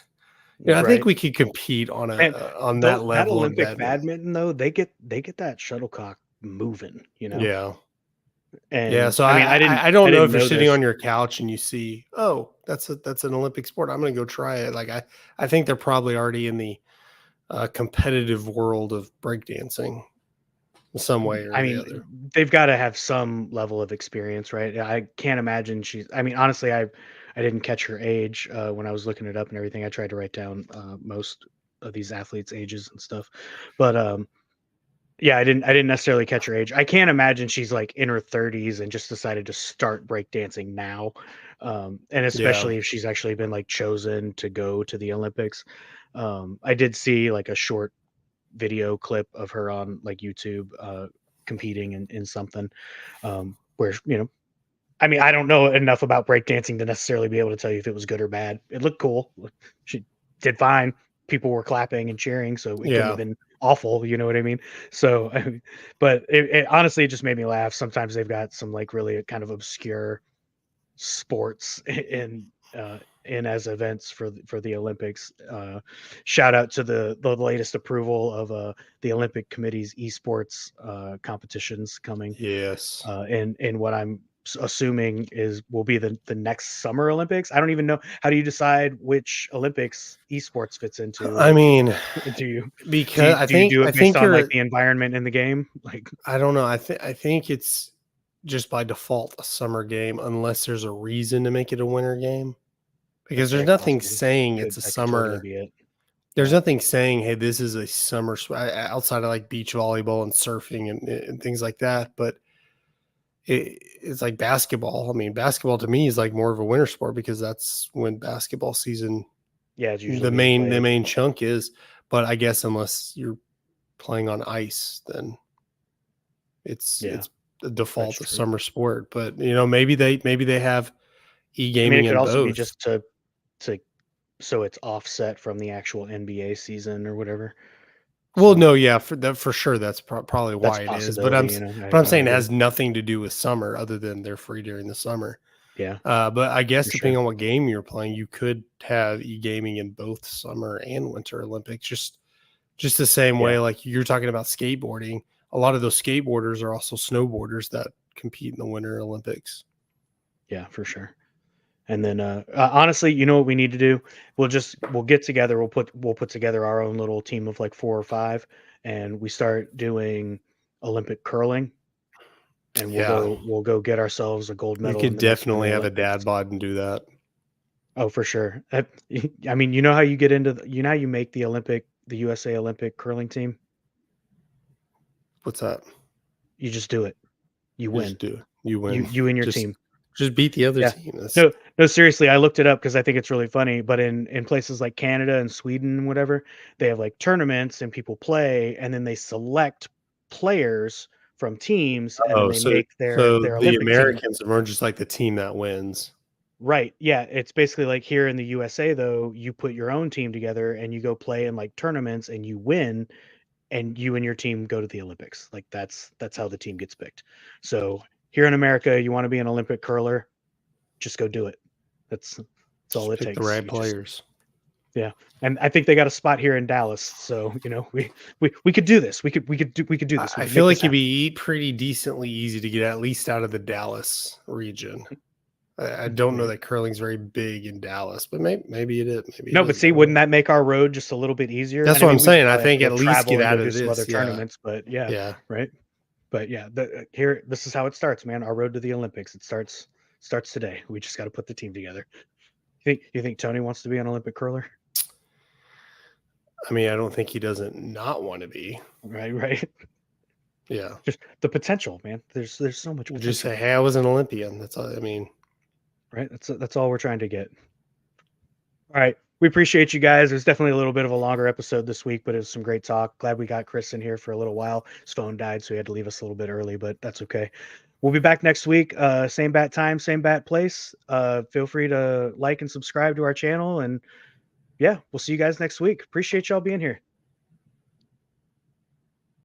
I think we could compete on that level. That Olympic badminton though, they get that shuttlecock moving, Yeah. And yeah, so I don't know if you're sitting on your couch and you see, oh, that's an Olympic sport, I'm going to go try it. Like I think they're probably already in the competitive world of breakdancing in some way or the other. They've got to have some level of experience, right? I can't imagine honestly, I didn't catch her age when I was looking it up and everything. I tried to write down most of these athletes' ages and stuff, but yeah, I didn't necessarily catch her age. I can't imagine she's like in her 30s and just decided to start breakdancing now, and especially if she's actually been like chosen to go to the Olympics. I did see like a short video clip of her on like YouTube competing in something where I mean, I don't know enough about breakdancing to necessarily be able to tell you if it was good or bad. It looked cool. She did fine. People were clapping and cheering, so it couldn't have been awful. You know what I mean? So, but it honestly, it just made me laugh. Sometimes they've got some like really kind of obscure sports in as events for the Olympics. Shout out to the latest approval of the Olympic Committee's esports competitions coming. Yes. In what I'm assuming will be the next Summer Olympics. I don't even know, how do you decide which Olympics esports fits into? I mean, do you do it based on like the environment in the game? Like, I don't know. I think it's just by default a summer game unless there's a reason to make it a winter game, because there's nothing saying it's a summer. There's nothing saying, hey, this is a summer outside of like beach volleyball and surfing and things like that. But it's like basketball. I mean, basketball to me is like more of a winter sport because that's when basketball season. Yeah, it's usually the main chunk is. But I guess unless you're playing on ice, then it's the default of summer sport. But maybe they have e-gaming. It could also be just to so it's offset from the actual NBA season or whatever. Well, no, yeah, for sure. That's probably why it is. But I'm saying it has nothing to do with summer, other than they're free during the summer. Yeah. But I guess depending on what game you're playing, you could have e-gaming in both summer and winter Olympics. Just the same way, like you're talking about skateboarding. A lot of those skateboarders are also snowboarders that compete in the Winter Olympics. Yeah, for sure. And then honestly, you know what we need to do? We'll get together. We'll put together our own little team of like 4 or 5, and we start doing Olympic curling. And we'll go get ourselves a gold medal. You could definitely have a dad bod and do that. Oh, for sure. I mean, you know how you get into how you make the USA Olympic curling team? What's that? You just do it. You win. Just do it. You win. You and your team. Just beat the other team. No, seriously, I looked it up because I think it's really funny. But in places like Canada and Sweden and whatever, they have like tournaments and people play, and then they select players from teams, and then they make their the Americans are just like the team that wins. Right. Yeah. It's basically like here in the USA, though, you put your own team together and you go play in like tournaments and you win, and you and your team go to the Olympics. Like that's how the team gets picked. So here in America, you want to be an Olympic curler, just go do it. That's all it takes. The right players. Yeah. And I think they got a spot here in Dallas. So, we could do this. We could do this. I feel like it'd be pretty decently easy to get at least out of the Dallas region. I don't know that curling's very big in Dallas, but maybe it is. But see, wouldn't that make our road just a little bit easier? That's what I'm saying. I think at least get out of this. Some other tournaments, but yeah, right. But yeah, here, this is how it starts, man. Our road to the Olympics. It starts today. We just got to put the team together. You think Tony wants to be an Olympic curler? I mean, I don't think he doesn't not want to be. Right. Yeah. Just the potential, man. There's so much potential. Just say, hey, I was an Olympian. That's all. I mean. Right. That's all we're trying to get. All right. We appreciate you guys. It was definitely a little bit of a longer episode this week, but it was some great talk. Glad we got Chris in here for a little while. His phone died, so he had to leave us a little bit early, but that's okay. We'll be back next week. Same bat time, same bat place. Feel free to like and subscribe to our channel. And yeah, we'll see you guys next week. Appreciate y'all being here.